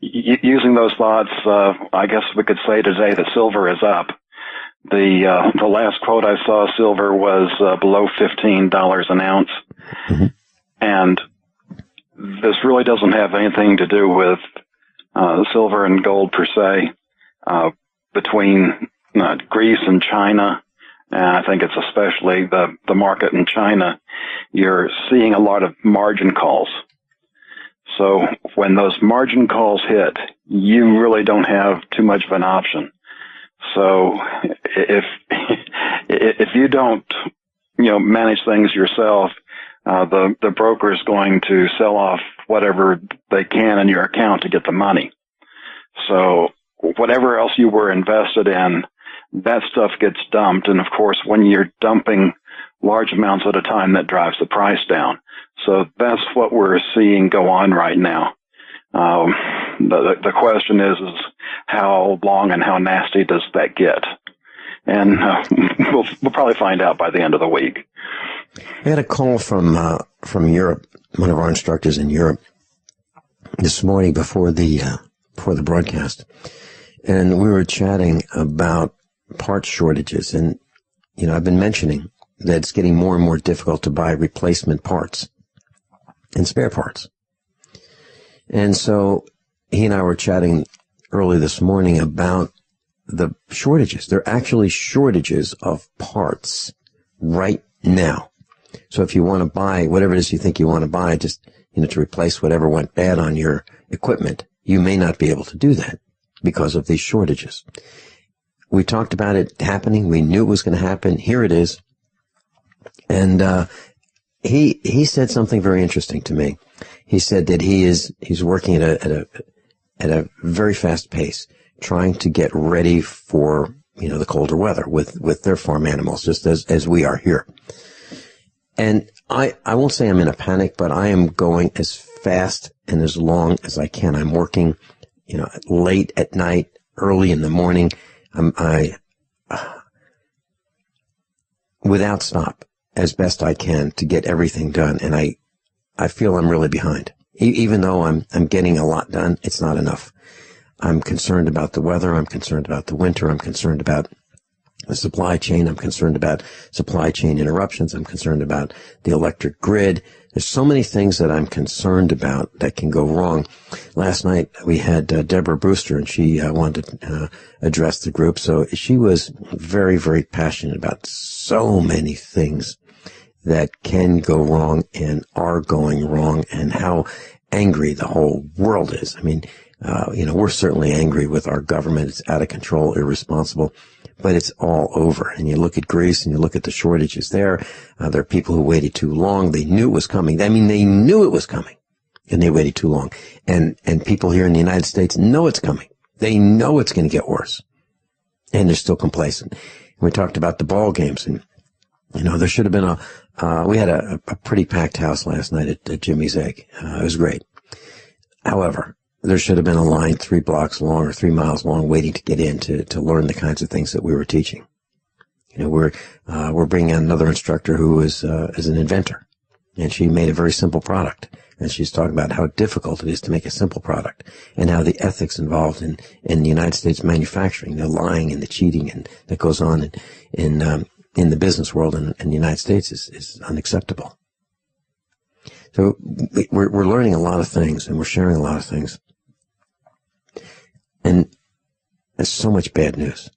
B: using those thoughts, I guess we could say today that silver is up. The last quote I saw, silver was below $15 an ounce.
C: Mm-hmm.
B: And this really doesn't have anything to do with silver and gold per se. Between Greece and China, and I think it's especially the market in China, you're seeing a lot of margin calls. So when those margin calls hit, you really don't have too much of an option. So if you don't, manage things yourself, the broker is going to sell off whatever they can in your account to get the money. So whatever else you were invested in, that stuff gets dumped. And of course, when you're dumping large amounts at a time, that drives the price down. So that's what we're seeing go on right now. The question is how long and how nasty does that get? And we'll probably find out by the end of the week.
C: I had a call from Europe, one of our instructors in Europe, this morning before the broadcast, and we were chatting about part shortages. And I've been mentioning that it's getting more and more difficult to buy replacement parts and spare parts. And so he and I were chatting early this morning about the shortages. There are actually shortages of parts right now. So if you want to buy whatever it is you think you want to buy, just, to replace whatever went bad on your equipment, you may not be able to do that because of these shortages. We talked about it happening. We knew it was going to happen. Here it is. And he said something very interesting to me. He said that he's working at a very fast pace, trying to get ready for the colder weather with their farm animals, just as we are here. And I won't say I'm in a panic, but I am going as fast and as long as I can. I'm working, late at night, early in the morning. Without stop, as best I can to get everything done. And I feel I'm really behind. Even though I'm getting a lot done, it's not enough. I'm concerned about the weather. I'm concerned about the winter. I'm concerned about the supply chain. I'm concerned about supply chain interruptions. I'm concerned about the electric grid. There's so many things that I'm concerned about that can go wrong. Last night we had Deborah Brewster, and she wanted to address the group. So she was very, very passionate about so many things that can go wrong and are going wrong, and how angry the whole world is. I mean, we're certainly angry with our government. It's out of control, irresponsible, but it's all over. And you look at Greece and you look at the shortages there. There are people who waited too long. They knew it was coming. I mean, they knew it was coming, and they waited too long. And people here in the United States know it's coming. They know it's going to get worse, and they're still complacent. We talked about the ball games, and there should have been we had a pretty packed house last night at Jimmy's Egg. It was great. However, there should have been a line 3 blocks long or 3 miles long waiting to get in to learn the kinds of things that we were teaching. We're bringing in another instructor who is an inventor, and she made a very simple product. And she's talking about how difficult it is to make a simple product, and how the ethics involved in the United States manufacturing, the lying and the cheating and that goes on in the business world in the United States is unacceptable. So we're learning a lot of things, and we're sharing a lot of things. And there's so much bad news.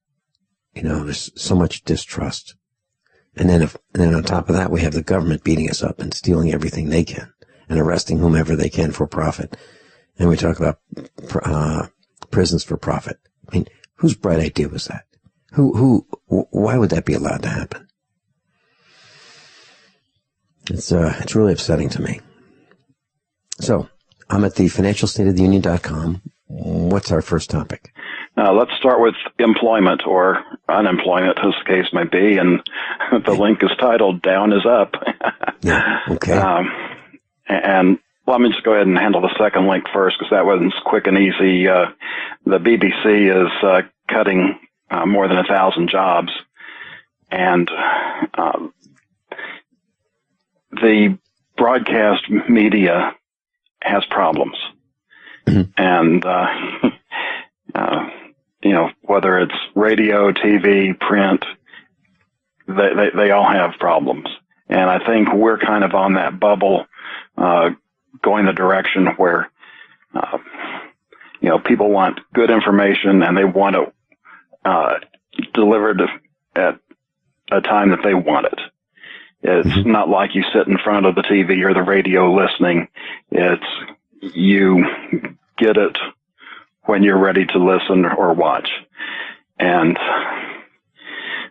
C: There's so much distrust. And then on top of that, we have the government beating us up and stealing everything they can and arresting whomever they can for profit. And we talk about prisons for profit. I mean, whose bright idea was that? Why would that be allowed to happen? It's really upsetting to me. So I'm at the financialstateoftheunion.com. What's our first topic?
B: Let's start with employment or unemployment, as the case may be, and the link is titled "Down is Up."
C: Yeah. Okay.
B: And let me just go ahead and handle the second link first, because that one's quick and easy. The BBC is cutting more than 1,000 jobs, and the broadcast media has problems. And whether it's radio, TV, print, they all have problems. And I think we're kind of on that bubble, going the direction where, people want good information and they want it delivered at a time that they want it. It's not like you sit in front of the TV or the radio listening. It's you get it when you're ready to listen or watch. And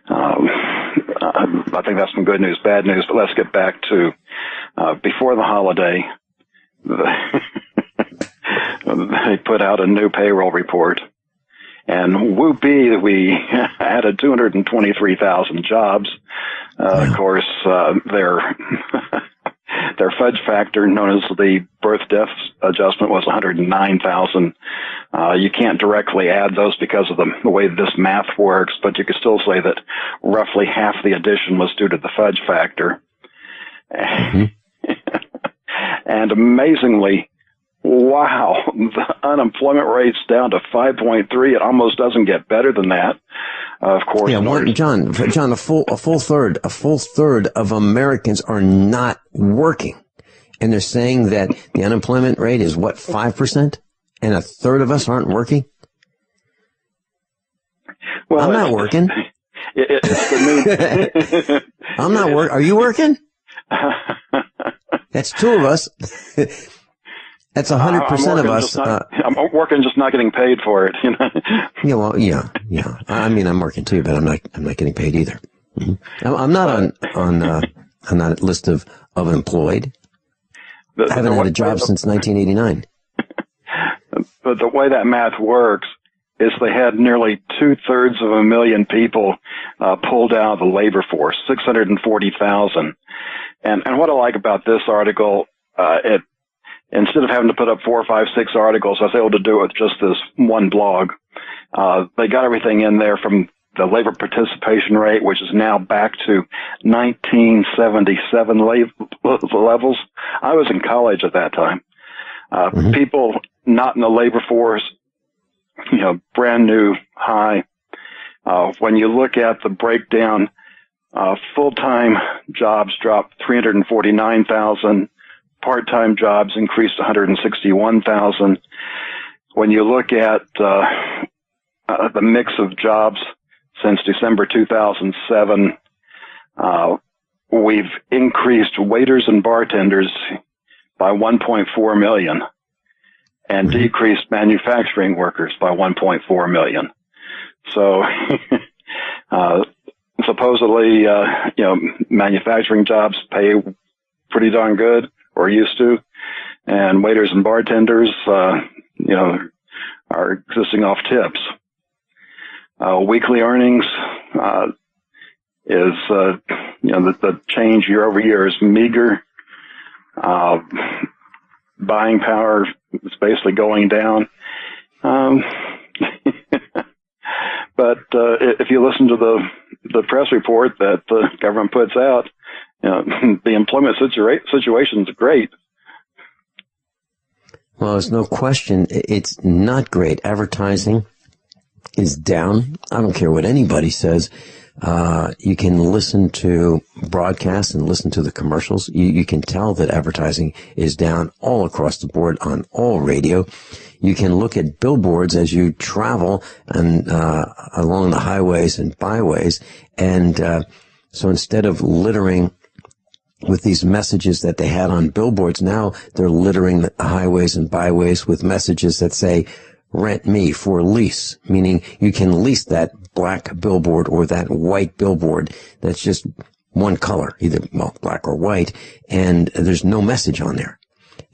B: I think that's some good news, bad news. But let's get back to before the holiday. They put out a new payroll report, and whoopee, we added 223,000 jobs. Of course, their fudge factor, known as the birth death adjustment, was 109,000. You can't directly add those because of the way this math works, but you could still say that roughly half the addition was due to the fudge factor. And amazingly, wow, the unemployment rate's down to 5.3. It almost doesn't get better than that. Of course.
C: Yeah, John, a full third of Americans are not working. And they're saying that the unemployment rate is 5%? And a third of us aren't working? Well, I'm not working. I'm not working. Are you working? That's two of us. That's 100% of us.
B: I'm working, just not getting paid for it.
C: Yeah. I mean, I'm working too, but I'm not getting paid either. I'm not on that list of employed. I haven't had a job since 1989.
B: But the way that math works is they had nearly 2/3 people pulled out of the labor force, 640,000. And what I like about this article, instead of having to put up 4, 5, 6 articles, I was able to do it with just this one blog. They got everything in there from the labor participation rate, which is now back to 1977 levels. I was in college at that time. People not in the labor force, brand new high. When you look at the breakdown, full-time jobs dropped 349,000. Part-time jobs increased 161,000. When you look at the mix of jobs since December 2007, we've increased waiters and bartenders by 1.4 million and decreased manufacturing workers by 1.4 million. So supposedly, manufacturing jobs pay pretty darn good, or used to, and waiters and bartenders, are existing off tips. Weekly earnings is, the change year over year is meager. Buying power is basically going down. But if you listen to the press report that the government puts out, the employment situation is great.
C: Well, there's no question it's not great. Advertising is down. I don't care what anybody says. You can listen to broadcasts and listen to the commercials. You can tell that advertising is down all across the board on all radio. You can look at billboards as you travel and along the highways and byways. And so instead of littering with these messages that they had on billboards, now they're littering the highways and byways with messages that say, rent me for lease, meaning you can lease that black billboard or that white billboard that's just one color, either black or white, and there's no message on there.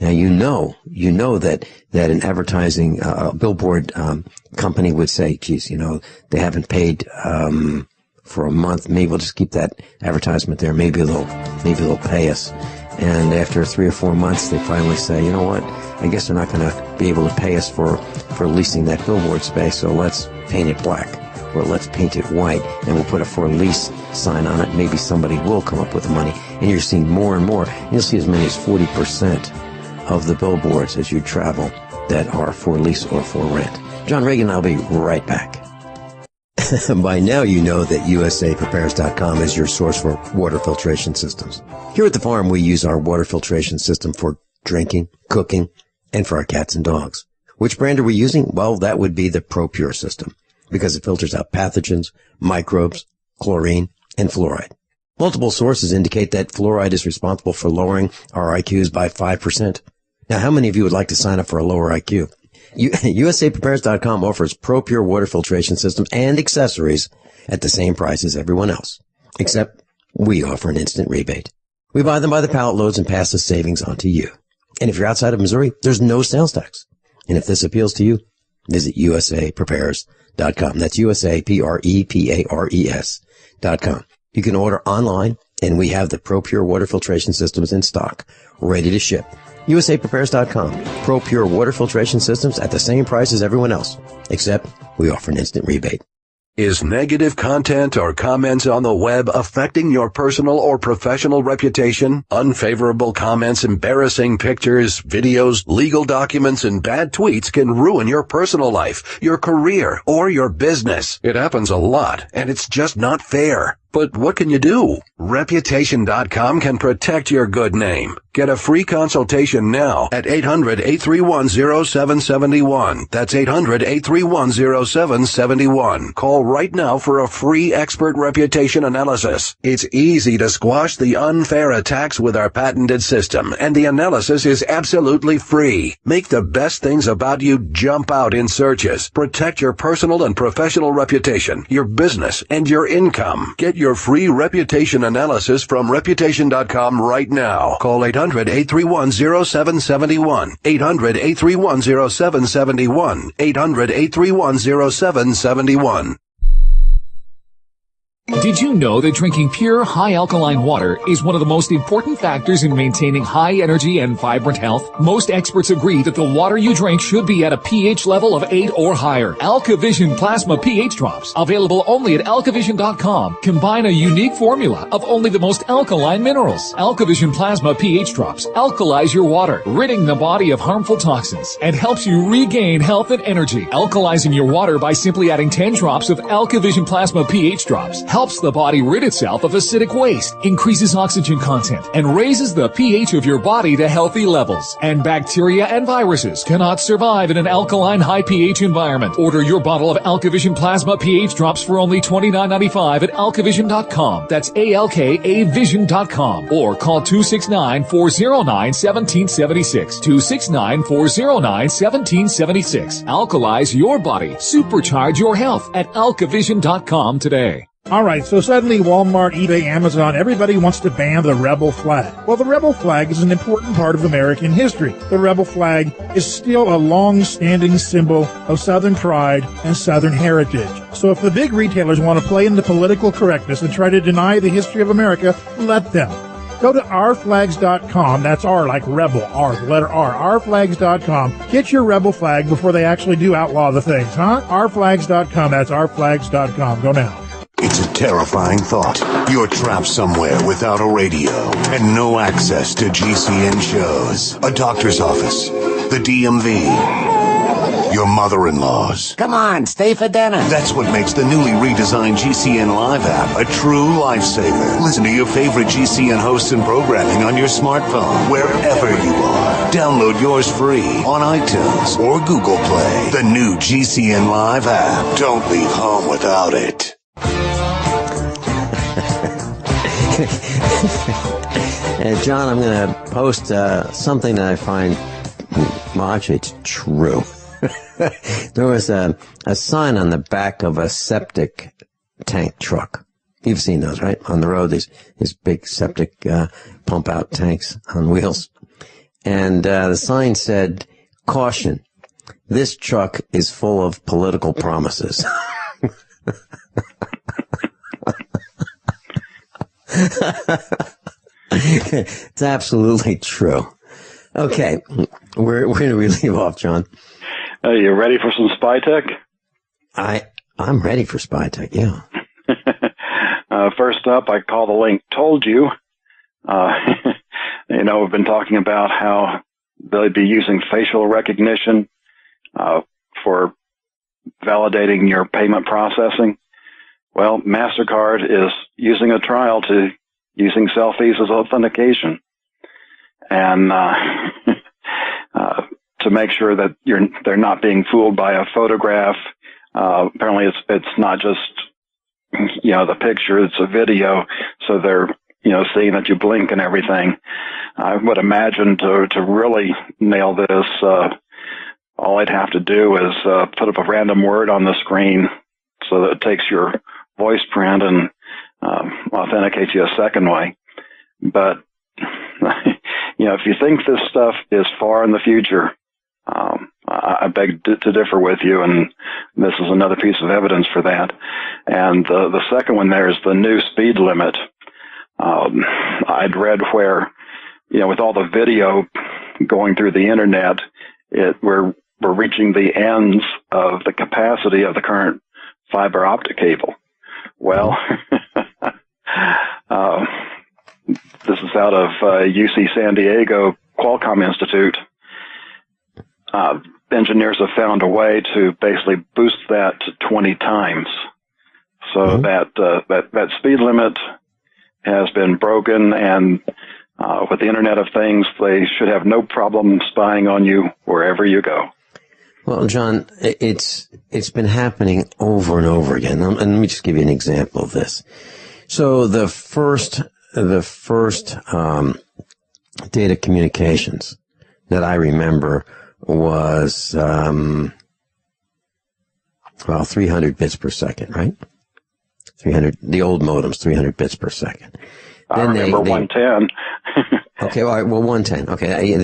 C: Now, you know that an advertising, billboard, company would say, geez, they haven't paid, for a month. Maybe we'll just keep that advertisement there. Maybe they'll pay us. And after 3 or 4 months, they finally say, you know what? I guess they're not going to be able to pay us for leasing that billboard space. So let's paint it black, or let's paint it white, and we'll put a for lease sign on it. Maybe somebody will come up with the money. And you're seeing more and more. You'll see as many as 40% of the billboards as you travel that are for lease or for rent. John Regan, I'll be right back. By now you know that USAPrepares.com is your source for water filtration systems. Here at the farm, we use our water filtration system for drinking, cooking, and for our cats and dogs. Which brand are we using? Well, that would be the ProPure system, because it filters out pathogens, microbes, chlorine, and fluoride. Multiple sources indicate that fluoride is responsible for lowering our IQs by 5%. Now, how many of you would like to sign up for a lower IQ? USAPrepares.com offers ProPure water filtration systems and accessories at the same price as everyone else, except we offer an instant rebate. We buy them by the pallet loads and pass the savings on to you. And if you're outside of Missouri, there's no sales tax. And if this appeals to you, visit USAPrepares.com. That's USAPrepares.com. You can order online, and we have the ProPure water filtration systems in stock, ready to ship. USAPrepares.com. ProPure water filtration systems at the same price as everyone else, except we offer an instant rebate.
R: Is negative content or comments on the web affecting your personal or professional reputation? Unfavorable comments, embarrassing pictures, videos, legal documents, and bad tweets can ruin your personal life, your career, or your business. It happens a lot, and it's just not fair. But what can you do? Reputation.com can protect your good name. Get a free consultation now at 800-831-0771. That's 800-831-0771. Call right now for a free expert reputation analysis. It's easy to squash the unfair attacks with our patented system, and the analysis is absolutely free. Make the best things about you jump out in searches. Protect your personal and professional reputation, your business, and your income. Get your free reputation analysis from Reputation.com right now. Call 800-831-0771. 800-831-0771. 800-831-0771.
P: Did you know that drinking pure, high alkaline water is one of the most important factors in maintaining high energy and vibrant health? Most experts agree that the water you drink should be at a pH level of 8 or higher. AlkaVision Plasma pH Drops, available only at alkavision.com, combine a unique formula of only the most alkaline minerals. AlkaVision Plasma pH Drops alkalize your water, ridding the body of harmful toxins, and helps you regain health and energy. Alkalizing your water by simply adding 10 drops of AlkaVision Plasma pH Drops helps the body rid itself of acidic waste, increases oxygen content, and raises the pH of your body to healthy levels. And bacteria and viruses cannot survive in an alkaline high pH environment. Order your bottle of AlkaVision Plasma pH Drops for only $29.95 at alkavision.com. That's ALKAvision.com. Or call 269-409-1776. 269-409-1776. Alkalize your body. Supercharge your health at alkavision.com today.
O: All right, so suddenly Walmart, eBay, Amazon, everybody wants to ban the rebel flag. Well, the rebel flag is an important part of American history. The rebel flag is still a long-standing symbol of Southern pride and Southern heritage. So if the big retailers want to play into political correctness and try to deny the history of America, let them. Go to ourflags.com. That's R like rebel, R, the letter R, ourflags.com. Get your rebel flag before they actually do outlaw the things, huh? Ourflags.com. That's ourflags.com. Go now.
E: It's a terrifying thought. You're trapped somewhere without a radio and no access to GCN shows. A doctor's office, the DMV, your mother-in-law's.
F: Come on, stay for dinner.
E: That's what makes the newly redesigned GCN Live app a true lifesaver. Listen to your favorite GCN hosts and programming on your smartphone, wherever you are. Download yours free on iTunes or Google Play. The new GCN Live app. Don't leave home without it.
C: John, I'm going to post something that I find, well, actually, it's true. There was a sign on the back of a septic tank truck. You've seen those, right? On the road, these big septic pump-out tanks on wheels. And the sign said, "Caution, this truck is full of political promises." It's absolutely true. Okay, where do we leave off, John?
B: Are you ready for some spy tech?
C: I'm ready for spy tech, yeah.
B: First up, I call the link "Told You." We've been talking about how they'd be using facial recognition for validating your payment processing. Well, MasterCard is using a trial to using selfies as authentication. And to make sure that they're not being fooled by a photograph. Apparently it's not just, the picture, it's a video. So they're, seeing that you blink and everything. I would imagine to really nail this, all I'd have to do is put up a random word on the screen so that it takes your voice print and authenticates you a second way. But, if you think this stuff is far in the future, I beg to differ with you, and this is another piece of evidence for that. And the second one there is the new speed limit. I'd read where, with all the video going through the internet, we're reaching the ends of the capacity of the current fiber optic cable. Well, this is out of UC San Diego Qualcomm Institute. Engineers have found a way to basically boost that to 20 times. So that speed limit has been broken, and with the Internet of Things, they should have no problem spying on you wherever you go.
C: Well, John, it's been happening over and over again. And let me just give you an example of this. So the first data communications that I remember was 300 bits per second, right? 300. The old modems, 300 bits per second.
B: I remember 110.
C: Okay, all right. Well, 110. Okay,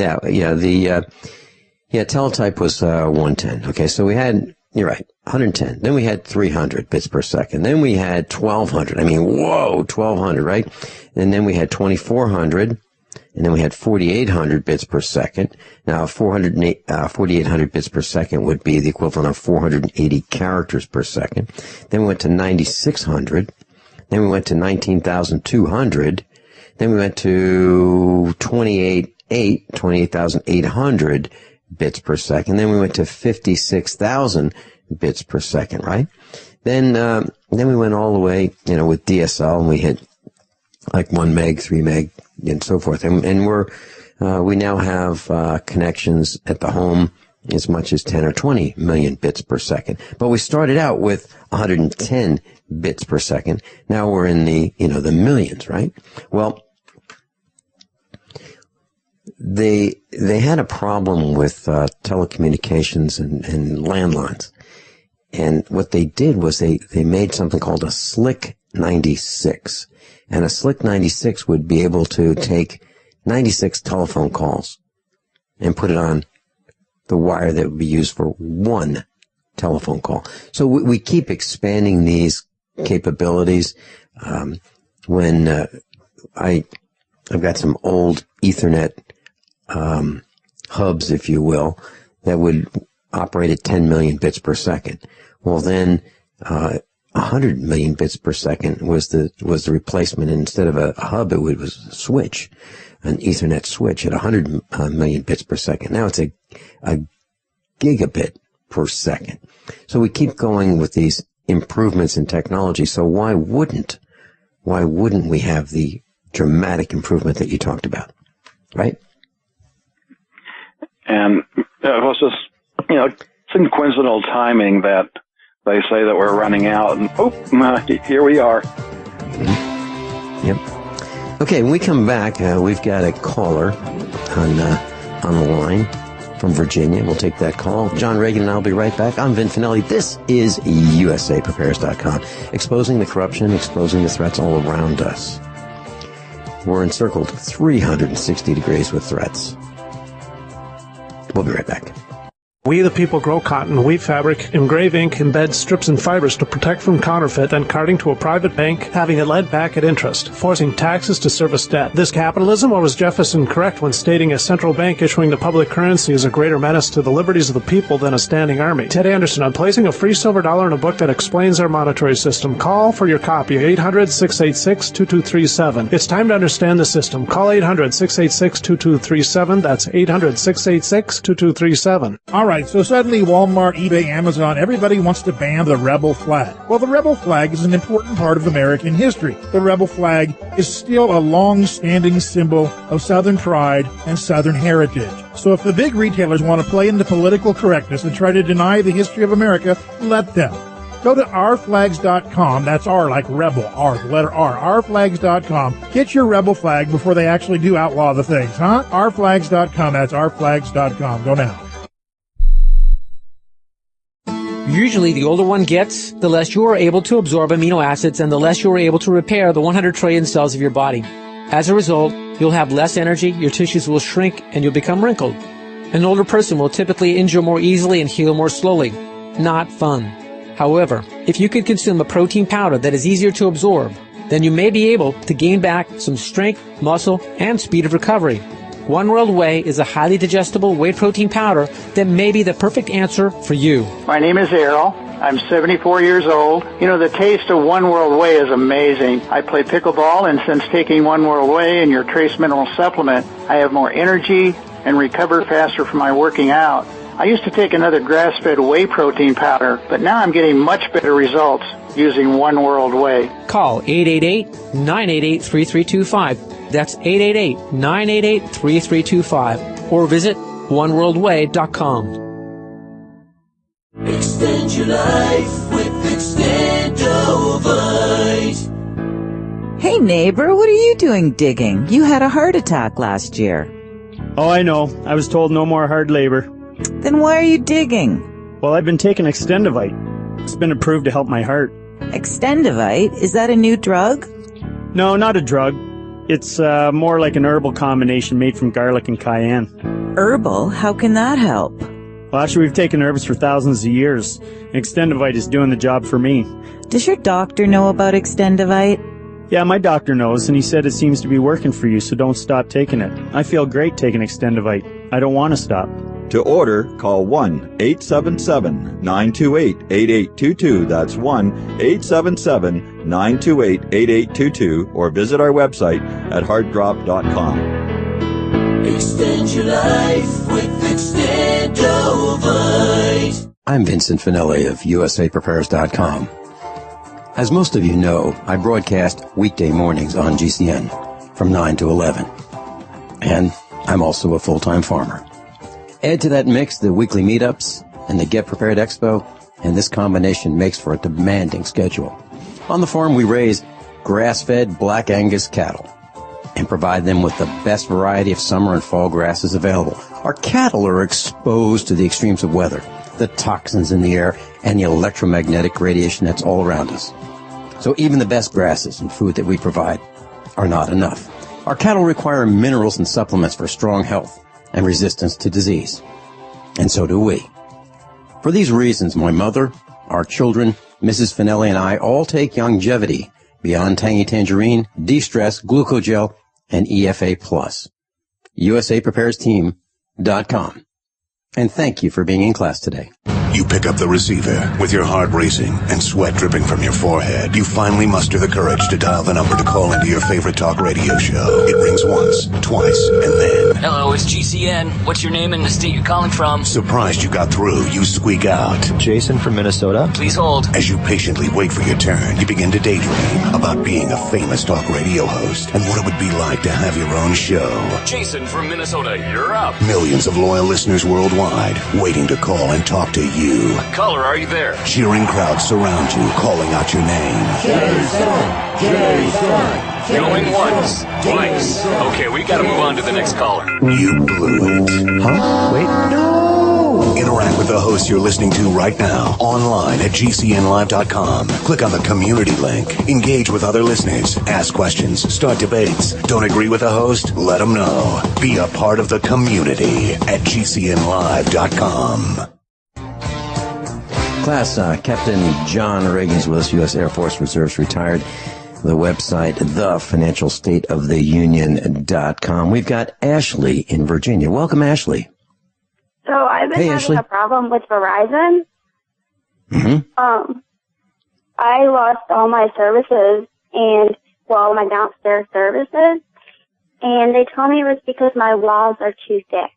C: teletype was 110. Okay, so we had, you're right, 110. Then we had 300 bits per second. Then we had 1200. I mean, whoa, 1200, right? And then we had 2400. And then we had 4800 bits per second. Now, 4800 bits per second would be the equivalent of 480 characters per second. Then we went to 9600. Then we went to 19,200. Then we went to 28,800 bits per second. Then we went to 56,000 bits per second, right? Then we went all the way, with DSL, and we hit like 1 meg, 3 meg, and so forth. And we now have connections at the home as much as 10 or 20 million bits per second. But we started out with 110 bits per second. Now we're in the millions, right? Well, they had a problem with telecommunications and landlines. And what they did was they made something called a Slick 96. And a Slick 96 would be able to take 96 telephone calls and put it on the wire that would be used for one telephone call. So we keep expanding these capabilities. When I've got some old Ethernet hubs, if you will, that would operate at 10 million bits per second. Well, then 100 million bits per second was the replacement. And instead of a hub, it was a switch, an Ethernet switch at 100 million bits per second. Now it's a gigabit per second. So we keep going with these improvements in technology. So why wouldn't we have the dramatic improvement that you talked about, right?
B: And it was just, some coincidental timing that they say that we're running out, and here we are.
C: Yep. Okay, when we come back, we've got a caller on the line from Virginia. We'll take that call. John Regan and I'll be right back. I'm Vin Finelli. This is USAPrepares.com, exposing the corruption, exposing the threats all around us. We're encircled 360 degrees with threats. We'll be right back.
L: We the people grow cotton, weave fabric, engrave ink, embed strips and fibers to protect from counterfeit, then carting to a private bank, having it lent back at interest, forcing taxes to service debt. This capitalism, or was Jefferson correct when stating a central bank issuing the public currency is a greater menace to the liberties of the people than a standing army? Ted Anderson, I'm placing a free silver dollar in a book that explains our monetary system. Call for your copy, 800-686-2237. It's time to understand the system. Call 800-686-2237. That's 800-686-2237.
O: All right, so suddenly Walmart, eBay, Amazon, everybody wants to ban the rebel flag. Well, the rebel flag is an important part of American history. The rebel flag is still a long-standing symbol of Southern pride and Southern heritage. So if the big retailers want to play into political correctness and try to deny the history of America, let them. Go to ourflags.com. That's R like rebel, R, the letter R, ourflags.com. Get your rebel flag before they actually do outlaw the things, huh? Ourflags.com. That's ourflags.com. Go now.
F: Usually, the older one gets, the less you are able to absorb amino acids and the less you are able to repair the 100 trillion cells of your body. As a result, you'll have less energy, your tissues will shrink, and you'll become wrinkled. An older person will typically injure more easily and heal more slowly. Not fun. However, if you could consume a protein powder that is easier to absorb, then you may be able to gain back some strength, muscle, and speed of recovery. One World Whey is a highly digestible whey protein powder that may be the perfect answer for you.
I: My name is Errol. I'm 74 years old. You know, the taste of One World Whey is amazing. I play pickleball, and since taking One World Whey and your trace mineral supplement, I have more energy and recover faster from my working out. I used to take another grass-fed whey protein powder, but now I'm getting much better results using One World Whey.
F: Call 888-988-3325. That's 888-988-3325. Or visit oneworldway.com.
H: Extend your life with Extendovite.
J: Hey neighbor, what are you doing digging? You had a heart attack last year.
X: Oh, I know. I was told no more hard labor.
J: Then why are you digging?
X: Well, I've been taking Extendovite. It's been approved to help my heart.
J: Extendovite? Is that a new drug?
X: No, not a drug. It's more like an herbal combination made from garlic and cayenne.
J: Herbal? How can that help?
X: Well, actually, we've taken herbs for thousands of years. Extendovite is doing the job for me.
J: Does your doctor know about Extendovite?
X: Yeah, my doctor knows, and he said it seems to be working for you, so don't stop taking it. I feel great taking Extendovite. I don't want to stop.
K: To order, call 1-877-928-8822. That's 1-877-928-8822, or visit our website at heartdrop.com.
H: Extend your life with Extendovite.
C: I'm Vincent Finelli of USAPrepares.com. As most of you know, I broadcast weekday mornings on GCN from 9 to 11. And I'm also a full-time farmer. Add to that mix the weekly meetups and the Get Prepared Expo, and this combination makes for a demanding schedule. On the farm, we raise grass-fed Black Angus cattle and provide them with the best variety of summer and fall grasses available. Our cattle are exposed to the extremes of weather, the toxins in the air, and the electromagnetic radiation that's all around us. So even the best grasses and food that we provide are not enough. Our cattle require minerals and supplements for strong health and resistance to disease. And so do we. For these reasons, my mother, our children, Mrs. Finelli, and I all take Longevity, Beyond Tangy Tangerine, De-Stress, Glucogel, and EFA+. USAPreparesTeam.com. And thank you for being in class today.
E: You pick up the receiver with your heart racing and sweat dripping from your forehead. You finally muster the courage to dial the number to call into your favorite talk radio show. It rings once, twice, and then...
Y: Hello, it's GCN. What's your name and the state you're calling from?
E: Surprised you got through, you squeak out.
Z: Jason from Minnesota.
Y: Please hold.
E: As you patiently wait for your turn, you begin to daydream about being a famous talk radio host and what it would be like to have your own show.
Y: Jason from Minnesota, you're up.
E: Millions of loyal listeners worldwide waiting to call and talk to you.
Y: Caller, are you there?
E: Cheering crowds surround you, calling out your name.
H: Jason! Jason!
Y: Going once, twice. Okay, we gotta move on to the next caller.
E: You blew it.
Z: Huh? Wait. No!
E: Interact with the host you're listening to right now, online at GCNlive.com. Click on the community link. Engage with other listeners. Ask questions. Start debates. Don't agree with the host? Let them know. Be a part of the community at GCNlive.com.
C: Class, Captain John Regan is with us, U.S. Air Force Reserves, retired. The website, thefinancialstateoftheunion.com. We've got Ashley in Virginia. Welcome, Ashley.
G: So I've been having a problem with Verizon.
C: Mm-hmm.
G: I lost all my services my downstairs services, and they told me it was because my walls are too thick.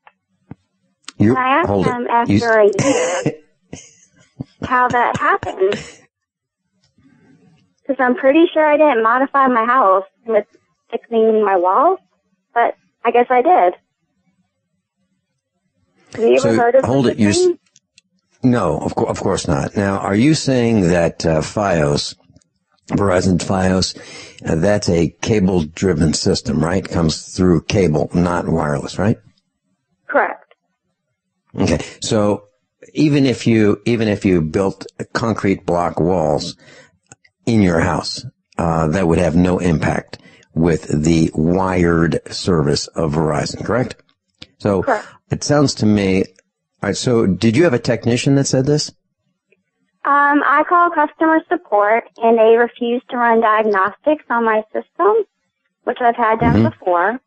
G: And I asked them after a year how that happened. Because I'm pretty sure I didn't modify my house with fixing my walls, but I guess I did. Have you ever heard of this?
C: No, of course not. Now, are you saying that Fios, Verizon Fios, that's a cable-driven system, right? Comes through cable, not wireless, right?
G: Correct.
C: Okay, so even if you built concrete block walls in your house, that would have no impact with the wired service of Verizon, correct? So It sounds to me. All right. So did you have a technician that said this?
G: I called customer support, and they refused to run diagnostics on my system, which I've had done before.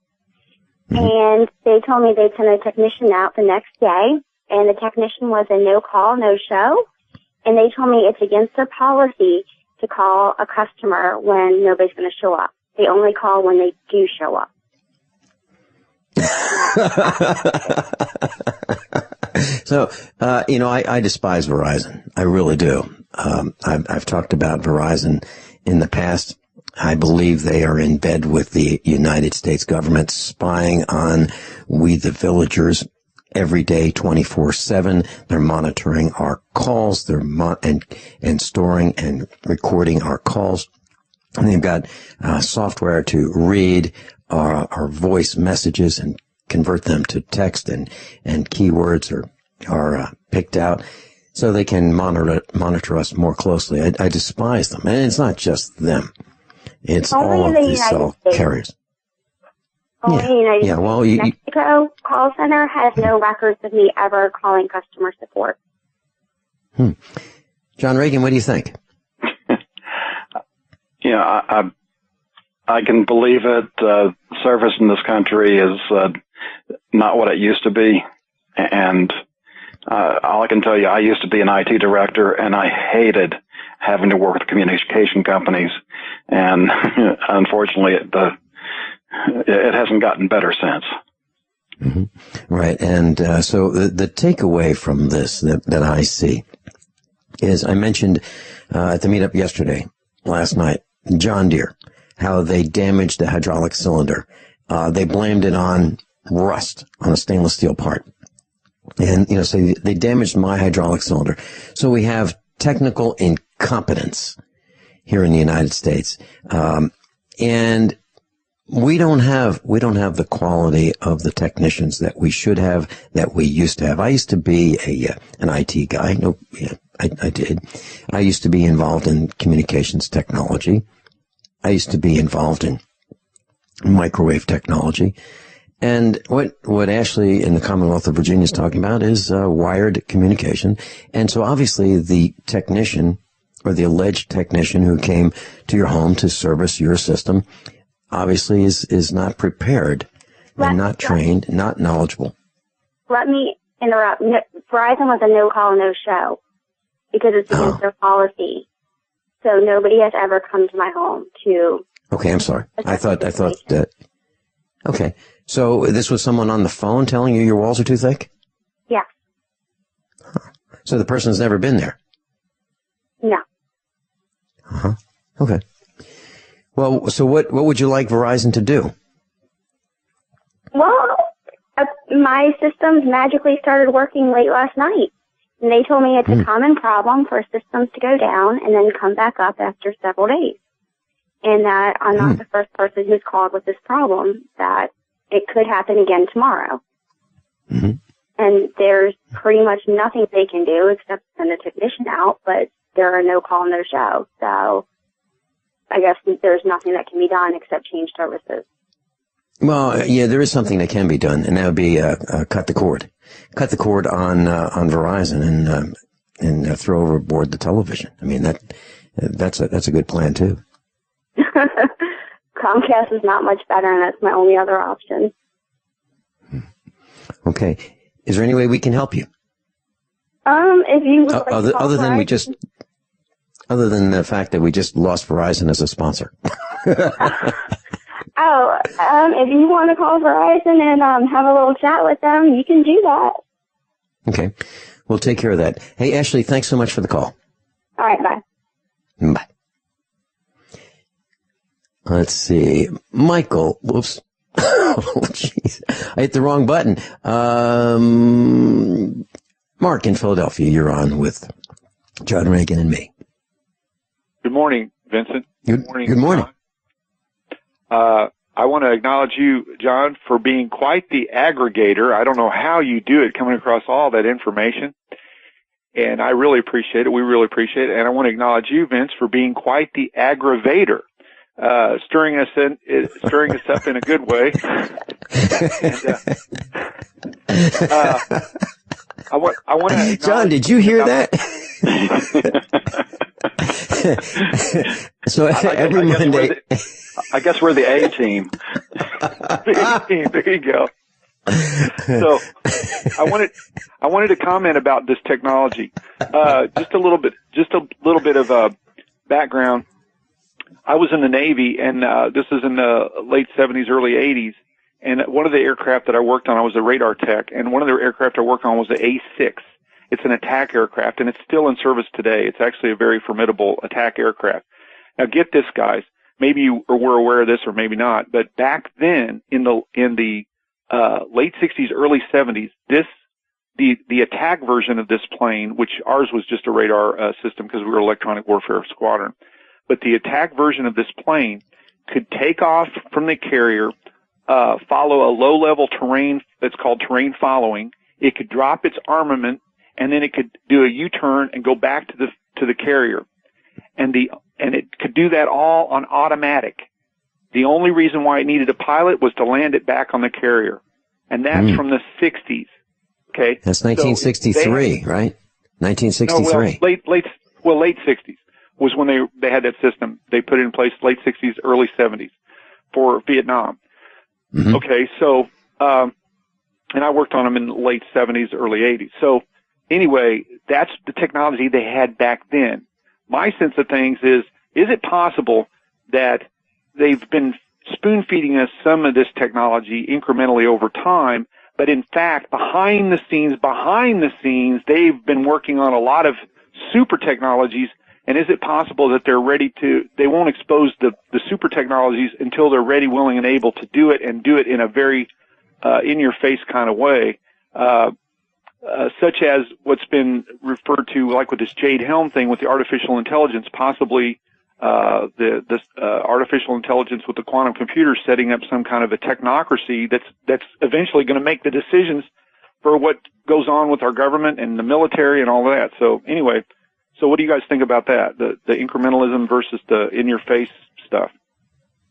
G: And they told me they'd send a technician out the next day, and the technician was a no-call, no-show. And they told me it's against their policy to call a customer when nobody's going to show up. They only call when they do show up.
C: So, I despise Verizon. I really do. I've talked about Verizon in the past. I believe they are in bed with the United States government, spying on we the villagers every day, 24/7. They're monitoring our calls. They're and storing and recording our calls. And they've got software to read our voice messages and convert them to text, and keywords are picked out so they can monitor us more cllosely. I despise them. And it's not just them. It's all of these cell carriers.
G: Mexico call center has no records of me ever calling customer support.
C: John Regan, what do you think?
B: I can believe it. Service in this country is not what it used to be. And all I can tell you, I used to be an IT director, and I hated having to work with communication companies. And unfortunately, it hasn't gotten better since.
C: Right. And so the takeaway from this that I see is, I mentioned at the meetup last night, John Deere, how they damaged the hydraulic cylinder. They blamed it on rust on a stainless steel part. And, so they damaged my hydraulic cylinder. So we have technical incompetence here in the United States. And we don't have the quality of the technicians that we should have, that we used to have. I used to be an IT guy. I did. I used to be involved in communications technology. I used to be involved in microwave technology. And what Ashley in the Commonwealth of Virginia is talking about is wired communication. And so obviously the technician, or the alleged technician who came to your home to service your system, obviously is not prepared and not trained, not knowledgeable.
G: Let me interrupt. Verizon was a no-call, no-show because it's against their policy. So nobody has ever come to my home to...
C: Okay, I'm sorry. I thought that... Okay. So this was someone on the phone telling you your walls are too thick?
G: Yeah.
C: So the person's never been there?
G: No.
C: Okay. Well, so what would you like Verizon to do?
G: Well, my systems magically started working late last night. And they told me it's a common problem for systems to go down and then come back up after several days. And that I'm not the first person who's called with this problem, that it could happen again tomorrow. and there's pretty much nothing they can do except send a technician out, but there are no call no show. So I guess there's nothing that can be done except change services.
C: Well, yeah, there is something that can be done, and that would be cut the cord. Cut the cord on Verizon and throw overboard the television. I mean, that's a good plan, too.
G: Comcast is not much better, and that's my only other option.
C: Okay. Is there any way we can help you?
G: If you would like to call
C: other than
G: Verizon.
C: other than the fact that we just lost Verizon as a sponsor.
G: If you want to call Verizon and have a little chat with them, you can do that.
C: Okay. We'll take care of that. Hey, Ashley, thanks so much for the call.
G: All right, bye.
C: Bye. Let's see. Michael, whoops. Oh, jeez. I hit the wrong button. Mark in Philadelphia, you're on with John, Regan, and me.
N: Good morning, Vincent.
C: Good morning.
N: I want to acknowledge you, John, for being quite the aggregator. I don't know how you do it, coming across all that information. And I really appreciate it. We really appreciate it. And I want to acknowledge you, Vince, for being quite the aggravator, stirring us up in a good way. I want to
C: John, did you hear that? So every Monday.
B: I guess we're the A team.
N: There you go. So I wanted to comment about this technology. Just a little bit of background. I was in the Navy, and this is in the late 70s, early 80s. And one of the aircraft that I worked on, I was a radar tech, and one of the aircraft I worked on was the A6. It's an attack aircraft, and it's still in service today. It's actually a very formidable attack aircraft. Now, get this, guys. Maybe you were aware of this, or maybe not. But back then, in the late 60s, early 70s, the attack version of this plane, which ours was just a radar system because we were electronic warfare squadron, but the attack version of this plane could take off from the carrier, follow a low-level terrain that's called terrain following. It could drop its armament, and then it could do a U-turn and go back to the carrier. And it could do that all on automatic. The only reason why it needed a pilot was to land it back on the carrier. And that's from the 60s. Okay?
C: That's 1963, right? 1963.
N: No, late 60s was when they had that system. They put it in place late 60s, early 70s for Vietnam. Mm-hmm. Okay, so, and I worked on them in the late 70s, early 80s. So anyway, that's the technology they had back then. My sense of things is it possible that they've been spoon-feeding us some of this technology incrementally over time, but in fact, behind the scenes, they've been working on a lot of super technologies, and is it possible that they won't expose the super technologies until they're ready, willing, and able to do it, and do it in a very in-your-face kind of way, such as what's been referred to, like with this Jade Helm thing with the artificial intelligence, possibly this artificial intelligence with the quantum computer setting up some kind of a technocracy that's eventually going to make the decisions for what goes on with our government and the military and all that. So anyway, so what do you guys think about that? The incrementalism versus the in-your-face stuff?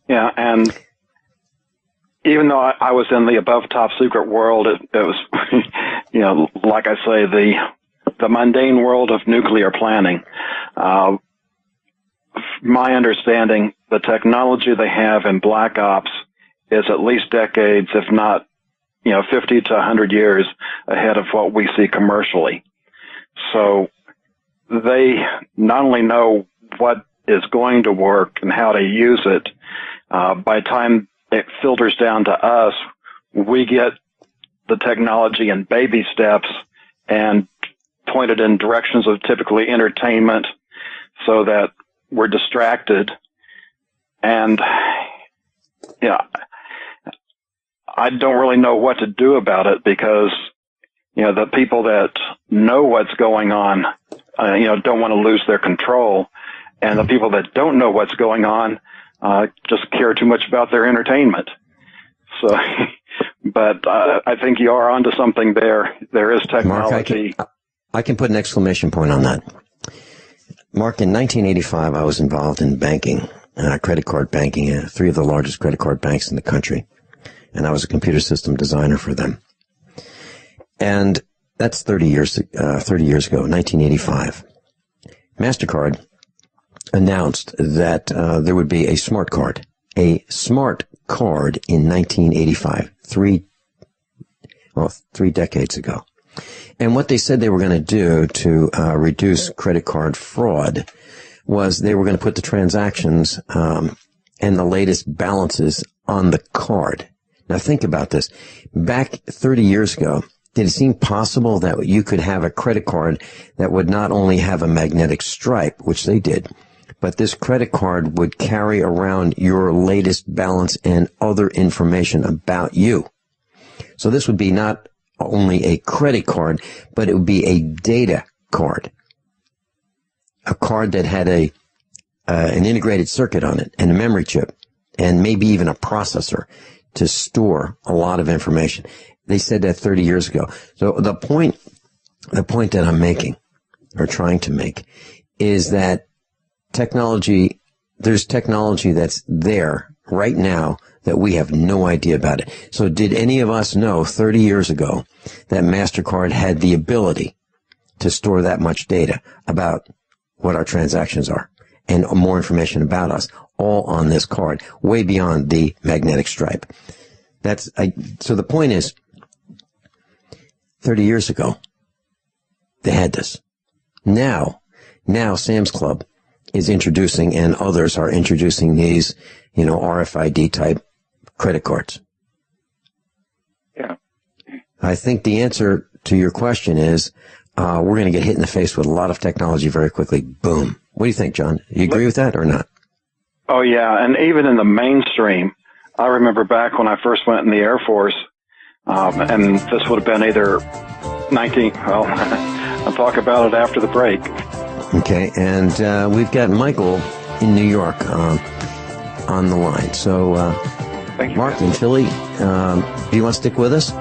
B: Yeah, and even though I was in the above top secret world, it was, like I say, the mundane world of nuclear planning. My understanding, the technology they have in Black Ops is at least decades, if not, 50 to 100 years ahead of what we see commercially. So they not only know what is going to work and how to use it, by the time it filters down to us, we get the technology in baby steps and pointed in directions of typically entertainment so that we're distracted. And, I don't really know what to do about it because, the people that know what's going on, don't want to lose their control. And the people that don't know what's going on, just care too much about their entertainment. So But I think you are onto something there. There is technology.
C: Mark, I can put an exclamation point on that. Mark, in 1985, I was involved in banking, credit card banking, at 3 of the largest credit card banks in the country. And I was a computer system designer for them. And that's 30 years ago, 1985. MasterCard announced that there would be a smart card in 1985, three decades ago. And what they said they were going to do to reduce credit card fraud was they were going to put the transactions and the latest balances on the card. Now think about this. Back 30 years ago, did it seem possible that you could have a credit card that would not only have a magnetic stripe, which they did, but this credit card would carry around your latest balance and other information about you? So this would be not only a credit card, but it would be a data card. A card that had an integrated circuit on it and a memory chip and maybe even a processor to store a lot of information. They said that 30 years ago. So the point that I'm making or trying to make is that there's technology that's there right now that we have no idea about it. So did any of us know 30 years ago that MasterCard had the ability to store that much data about what our transactions are and more information about us all on this card, way beyond the magnetic stripe? So the point is, 30 years ago, they had this. Now Sam's Club is introducing, and others are introducing these, RFID type credit cards.
N: Yeah.
C: I think the answer to your question is, we're going to get hit in the face with a lot of technology very quickly. Boom. What do you think, John? You agree with that or not?
B: Oh, yeah. And even in the mainstream, I remember back when I first went in the Air Force, and this would have been either I'll talk about it after the break.
C: Okay. And we've got Michael in New York on the line. So, Mark in Philly, do you want to stick with us?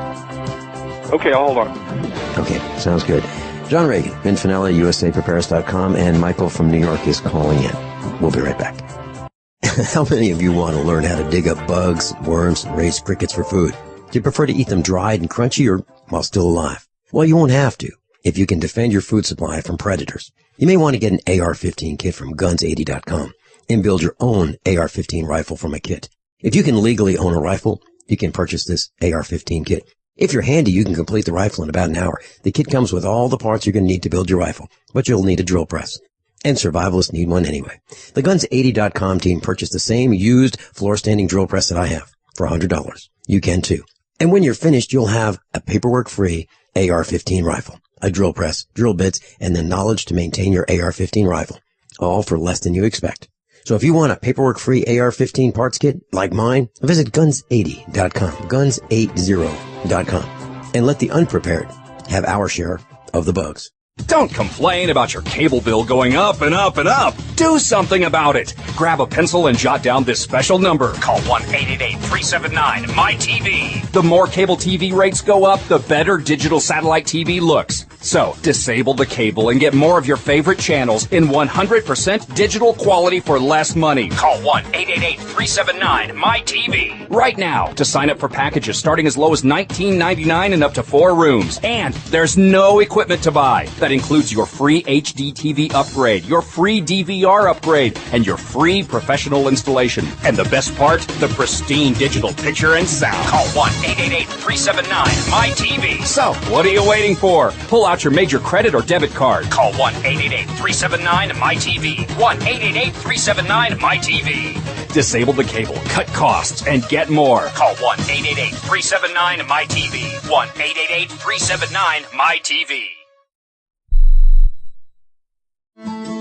N: Okay, I'll hold on.
C: Okay, sounds good. John Regan, Ben Finelli, USAPrepares.com, and Michael from New York is calling in. We'll be right back. How many of you want to learn how to dig up bugs, worms, and raise crickets for food? Do you prefer to eat them dried and crunchy or while still alive? Well, you won't have to if you can defend your food supply from predators. You may want to get an AR-15 kit from guns80.com and build your own AR-15 rifle from a kit. If you can legally own a rifle, you can purchase this AR-15 kit. If you're handy, you can complete the rifle in about an hour. The kit comes with all the parts you're going to need to build your rifle, but you'll need a drill press. And survivalists need one anyway. The Guns80.com team purchased the same used floor-standing drill press that I have for $100. You can too. And when you're finished, you'll have a paperwork-free AR-15 rifle, a drill press, drill bits, and the knowledge to maintain your AR-15 rifle, all for less than you expect. So if you want a paperwork-free AR-15 parts kit like mine, visit Guns80.com, Guns80.com, and let the unprepared have our share of the bugs.
Q: Don't complain about your cable bill going up and up and up. Do something about it. Grab a pencil and jot down this special number. Call 1-888-379-MY-TV. The more cable TV rates go up, the better digital satellite TV looks. So, disable the cable and get more of your favorite channels in 100% digital quality for less money. Call 1-888-379-MY-TV right now to sign up for packages starting as low as $19.99 and up to 4 rooms. And there's no equipment to buy. That includes your free HD TV upgrade, your free DVR upgrade, and your free professional installation. And the best part, the pristine digital picture and sound. Call 1-888-379-MY-TV. So, what are you waiting for? Pull out your major credit or debit card. Call 1-888-379-MY-TV. 1-888-379-MY-TV. Disable the cable, cut costs, and get more. Call 1-888-379-MY-TV. 1-888-379-MY-TV.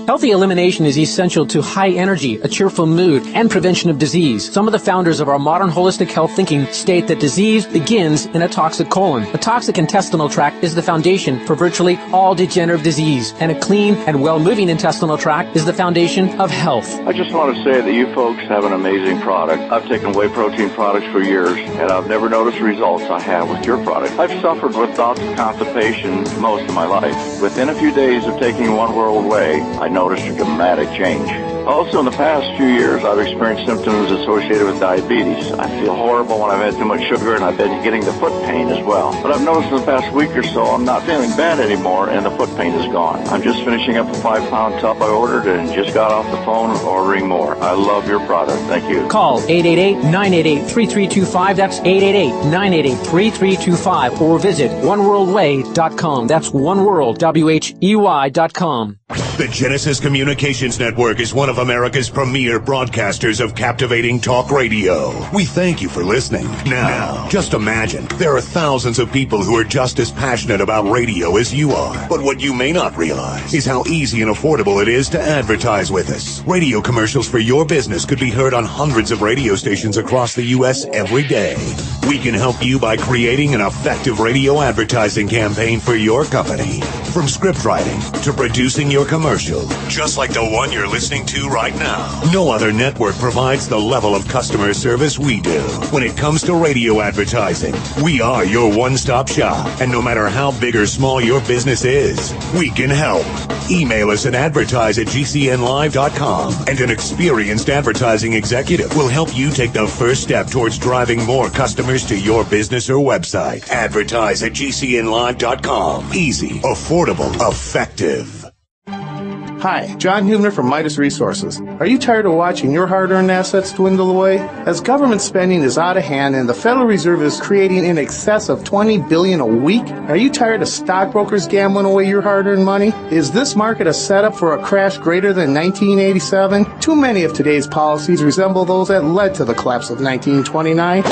F: Healthy elimination is essential to high energy, a cheerful mood, and prevention of disease. Some of the founders of our modern holistic health thinking state that disease begins in a toxic colon. A toxic intestinal tract is the foundation for virtually all degenerative disease, and a clean and well-moving intestinal tract is the foundation of health.
S: I just want to say that you folks have an amazing product. I've taken whey protein products for years, and I've never noticed the results I have with your product. I've suffered with bouts of constipation most of my life. Within a few days of taking One World Whey, I noticed a dramatic change. Also, in the past few years, I've experienced symptoms associated with diabetes. I feel horrible when I've had too much sugar, and I've been getting the foot pain as well. But I've noticed in the past week or so, I'm not feeling bad anymore, and the foot pain is gone. I'm just finishing up a 5-pound tub I ordered and just got off the phone ordering more. I love your product. Thank you.
F: Call 888-988-3325. That's 888-988-3325. Or visit oneworldway.com. That's oneworld.com.
E: The Genesis Communications Network is one of America's premier broadcasters of captivating talk radio. We thank you for listening. Now, just imagine, there are thousands of people who are just as passionate about radio as you are. But what you may not realize is how easy and affordable it is to advertise with us. Radio commercials for your business could be heard on hundreds of radio stations across the U.S. every day. We can help you by creating an effective radio advertising campaign for your company. From script writing to producing your commercial, just like the one you're listening to right now. No other network provides the level of customer service we do. When it comes to radio advertising, we are your one-stop shop. And no matter how big or small your business is, we can help. Email us at advertise@gcnlive.com, and an experienced advertising executive will help you take the first step towards driving more customers to your business or website. Advertise@gcnlive.com. Easy, affordable, effective.
T: Hi, John Hubner from Midas Resources. Are you tired of watching your hard-earned assets dwindle away? As government spending is out of hand and the Federal Reserve is creating in excess of $20 billion a week, are you tired of stockbrokers gambling away your hard-earned money? Is this market a setup for a crash greater than 1987? Too many of today's policies resemble those that led to the collapse of 1929.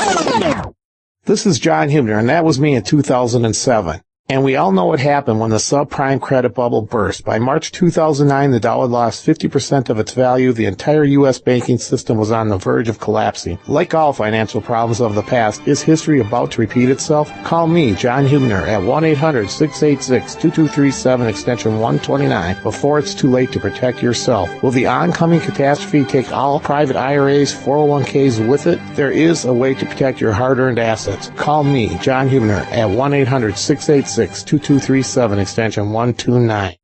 T: This is John Hubner, and that was me in 2007. And we all know what happened when the subprime credit bubble burst. By March 2009, the dollar lost 50% of its value. The entire U.S. banking system was on the verge of collapsing. Like all financial problems of the past, is history about to repeat itself? Call me, John Hubner, at 1-800-686-2237, extension 129, before it's too late to protect yourself. Will the oncoming catastrophe take all private IRAs, 401ks with it? There is a way to protect your hard-earned assets. Call me, John Hubner, at 1-800-686-2237, extension 129.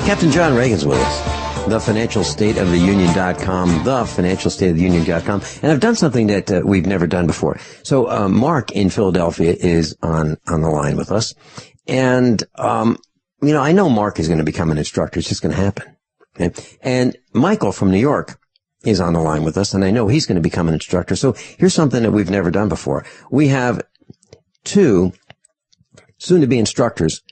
C: Captain John Regan's with us. TheFinancialStateOfTheUnion.com, TheFinancialStateOfTheUnion.com. And I've done something that we've never done before. So Mark in Philadelphia is on the line with us. And, I know Mark is going to become an instructor. It's just going to happen. Okay? And Michael from New York is on the line with us, and I know he's going to become an instructor. So here's something that we've never done before. We have two soon-to-be instructors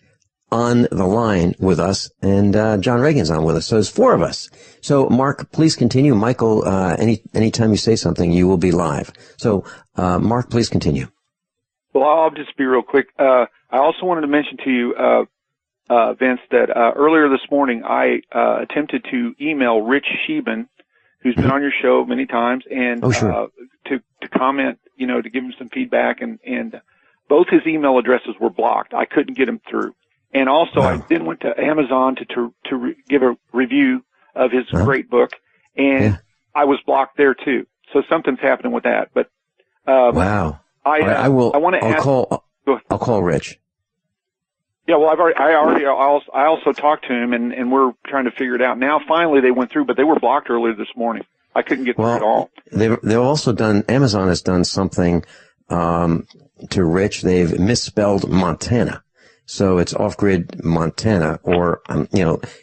C: on the line with us, and John Regan's on with us. So there's four of us. So, Mark, please continue. Michael, anytime you say something, you will be live. So, Mark, please continue.
N: Well, I'll just be real quick. I also wanted to mention to you, Vince, that earlier this morning I attempted to email Rich Sheben, who's been on your show many times, and to comment, to give him some feedback, and both his email addresses were blocked. I couldn't get him through. And also, I then went to Amazon to give a review of his great book, and I was blocked there too. So something's happening with that. But
C: wow, I want to ask. I'll call Rich.
N: Yeah, well, I also talked to him, and we're trying to figure it out now. Finally, they went through, but they were blocked earlier this morning. I couldn't get through at all.
C: They've also done. Amazon has done something to Rich. They've misspelled Montana. So it's off-grid Montana, or,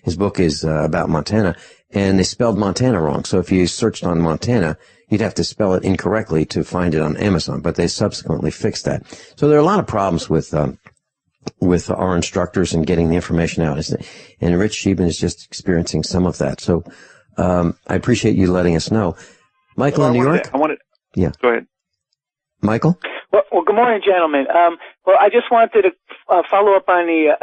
C: his book is about Montana, and they spelled Montana wrong. So if you searched on Montana, you'd have to spell it incorrectly to find it on Amazon, but they subsequently fixed that. So there are a lot of problems with our instructors and getting the information out. And Rich Sheben is just experiencing some of that. So I appreciate you letting us know. Michael in New York?
N: Yeah. Go ahead.
C: Michael?
N: Well,
A: good morning, gentlemen. Well, I just wanted to follow up on the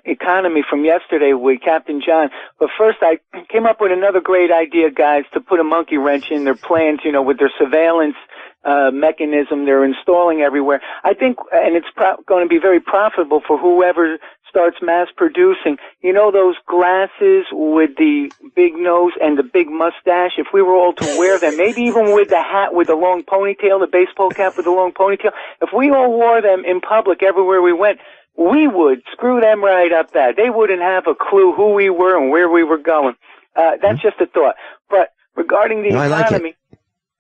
A: economy from yesterday with Captain John. But first, I came up with another great idea, guys, to put a monkey wrench in their plans, with their surveillance mechanism they're installing everywhere. I think, and it's going to be very profitable for whoever starts mass producing. Those glasses with the big nose and the big mustache, if we were all to wear them, maybe even with the hat with the long ponytail, the baseball cap with the long ponytail, if we all wore them in public everywhere we went, we would screw them right up that. They wouldn't have a clue who we were and where we were going. That's just a thought. But regarding the economy,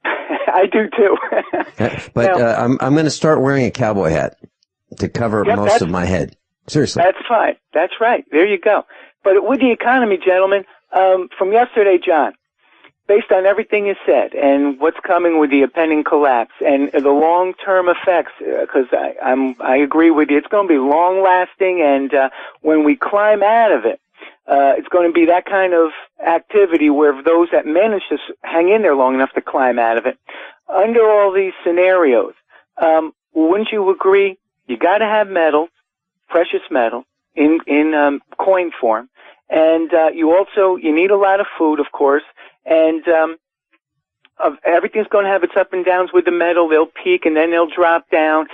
A: I do too.
C: But I'm going to start wearing a cowboy hat to cover most of my head. Seriously.
A: That's fine. That's right. There you go. But with the economy, gentlemen, from yesterday, John, based on everything you said and what's coming with the impending collapse and the long-term effects, because I agree with you, it's going to be long-lasting, and when we climb out of it, it's going to be that kind of activity where those that manage to hang in there long enough to climb out of it. Under all these scenarios, wouldn't you agree? You got to have metal, precious metal, in coin form, and you need a lot of food, of course, and everything's going to have its up and downs with the metal. They'll peak and then they'll drop down.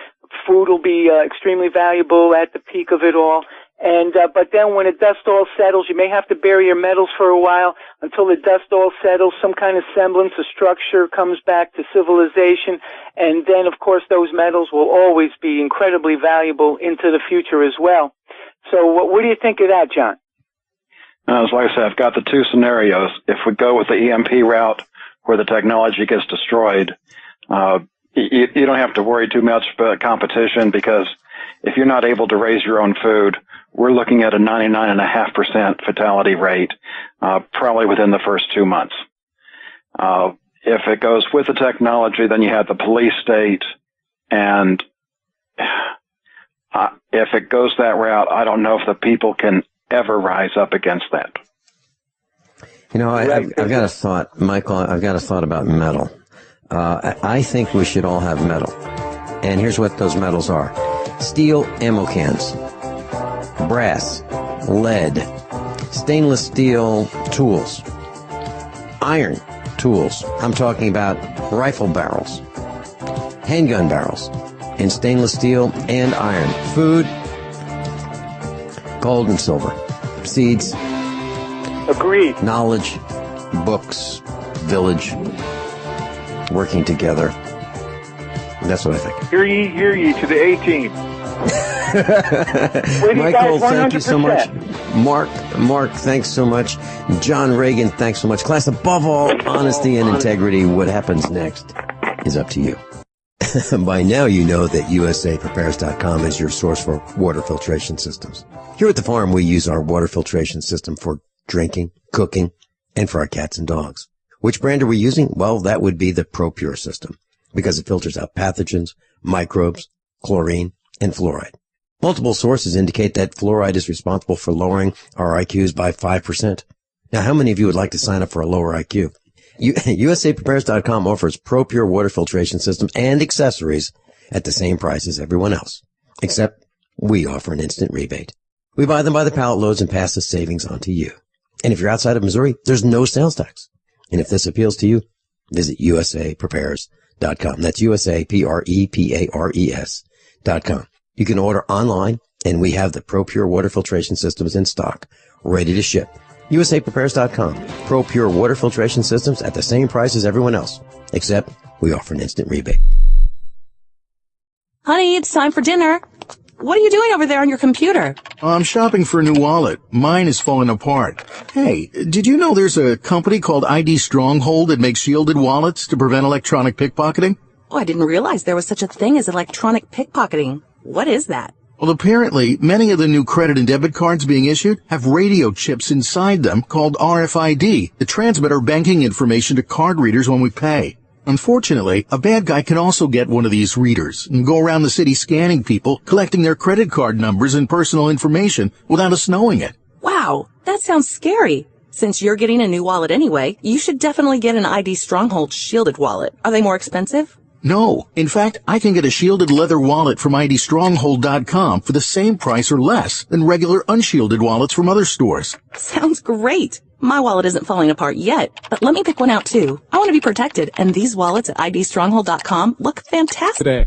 A: Food will be extremely valuable at the peak of it all. And but then when the dust all settles, you may have to bury your metals for a while until the dust all settles, some kind of semblance of structure comes back to civilization, and then of course those metals will always be incredibly valuable into the future as well. So what do you think of that, John?
B: Like I said, I've got the two scenarios. If we go with the EMP route where the technology gets destroyed, you don't have to worry too much about competition, because if you're not able to raise your own food, we're looking at a 99.5% fatality rate, probably within the first 2 months. If it goes with the technology, then you have the police state, and if it goes that route, I don't know if the people can ever rise up against that.
C: I've got a thought, Michael. I've got a thought about metal. I think we should all have metal. And here's what those metals are. Steel ammo cans, brass, lead, stainless steel tools, iron tools. I'm talking about rifle barrels, handgun barrels, in stainless steel and iron. Food, gold and silver, seeds.
A: Agreed.
C: Knowledge, books, village, working together. That's what I think.
N: Hear ye to the A-team.
C: Michael, thank you so much. Mark, thanks so much. John Regan, thanks so much. Class, above all, honesty and integrity. What happens next is up to you. By now you know that USAPrepares.com is your source for water filtration systems. Here at the farm, we use our water filtration system for drinking, cooking, and for our cats and dogs. Which brand are we using? Well, that would be the ProPure system, because it filters out pathogens, microbes, chlorine, and fluoride. Multiple sources indicate that fluoride is responsible for lowering our IQs by 5%. Now, how many of you would like to sign up for a lower IQ? USAPrepares.com offers ProPure water filtration systems and accessories at the same price as everyone else, except we offer an instant rebate. We buy them by the pallet loads and pass the savings on to you. And if you're outside of Missouri, there's no sales tax. And if this appeals to you, visit USAPrepares.com. That's USAPrepares.com. You can order online, and we have the ProPure water filtration systems in stock, ready to ship. USAPrepares.com. ProPure water filtration systems at the same price as everyone else, except we offer an instant rebate.
D: Honey, it's time for dinner. What are you doing over there on your computer?
U: I'm shopping for a new wallet. Mine is falling apart. Hey, did you know there's a company called ID Stronghold that makes shielded wallets to prevent electronic pickpocketing?
D: Oh, I didn't realize there was such a thing as electronic pickpocketing. What is that?
U: Well, apparently, many of the new credit and debit cards being issued have radio chips inside them called RFID that transmit our banking information to card readers when we pay. Unfortunately, a bad guy can also get one of these readers and go around the city scanning people, collecting their credit card numbers and personal information without us knowing it.
D: Wow, that sounds scary. Since you're getting a new wallet anyway, you should definitely get an ID Stronghold shielded wallet. Are they more expensive?
U: No. In fact, I can get a shielded leather wallet from IDStronghold.com for the same price or less than regular unshielded wallets from other stores.
D: Sounds great. My wallet isn't falling apart yet, but let me pick one out too. I want to be protected, and these wallets at IDStronghold.com look fantastic.
M: Today.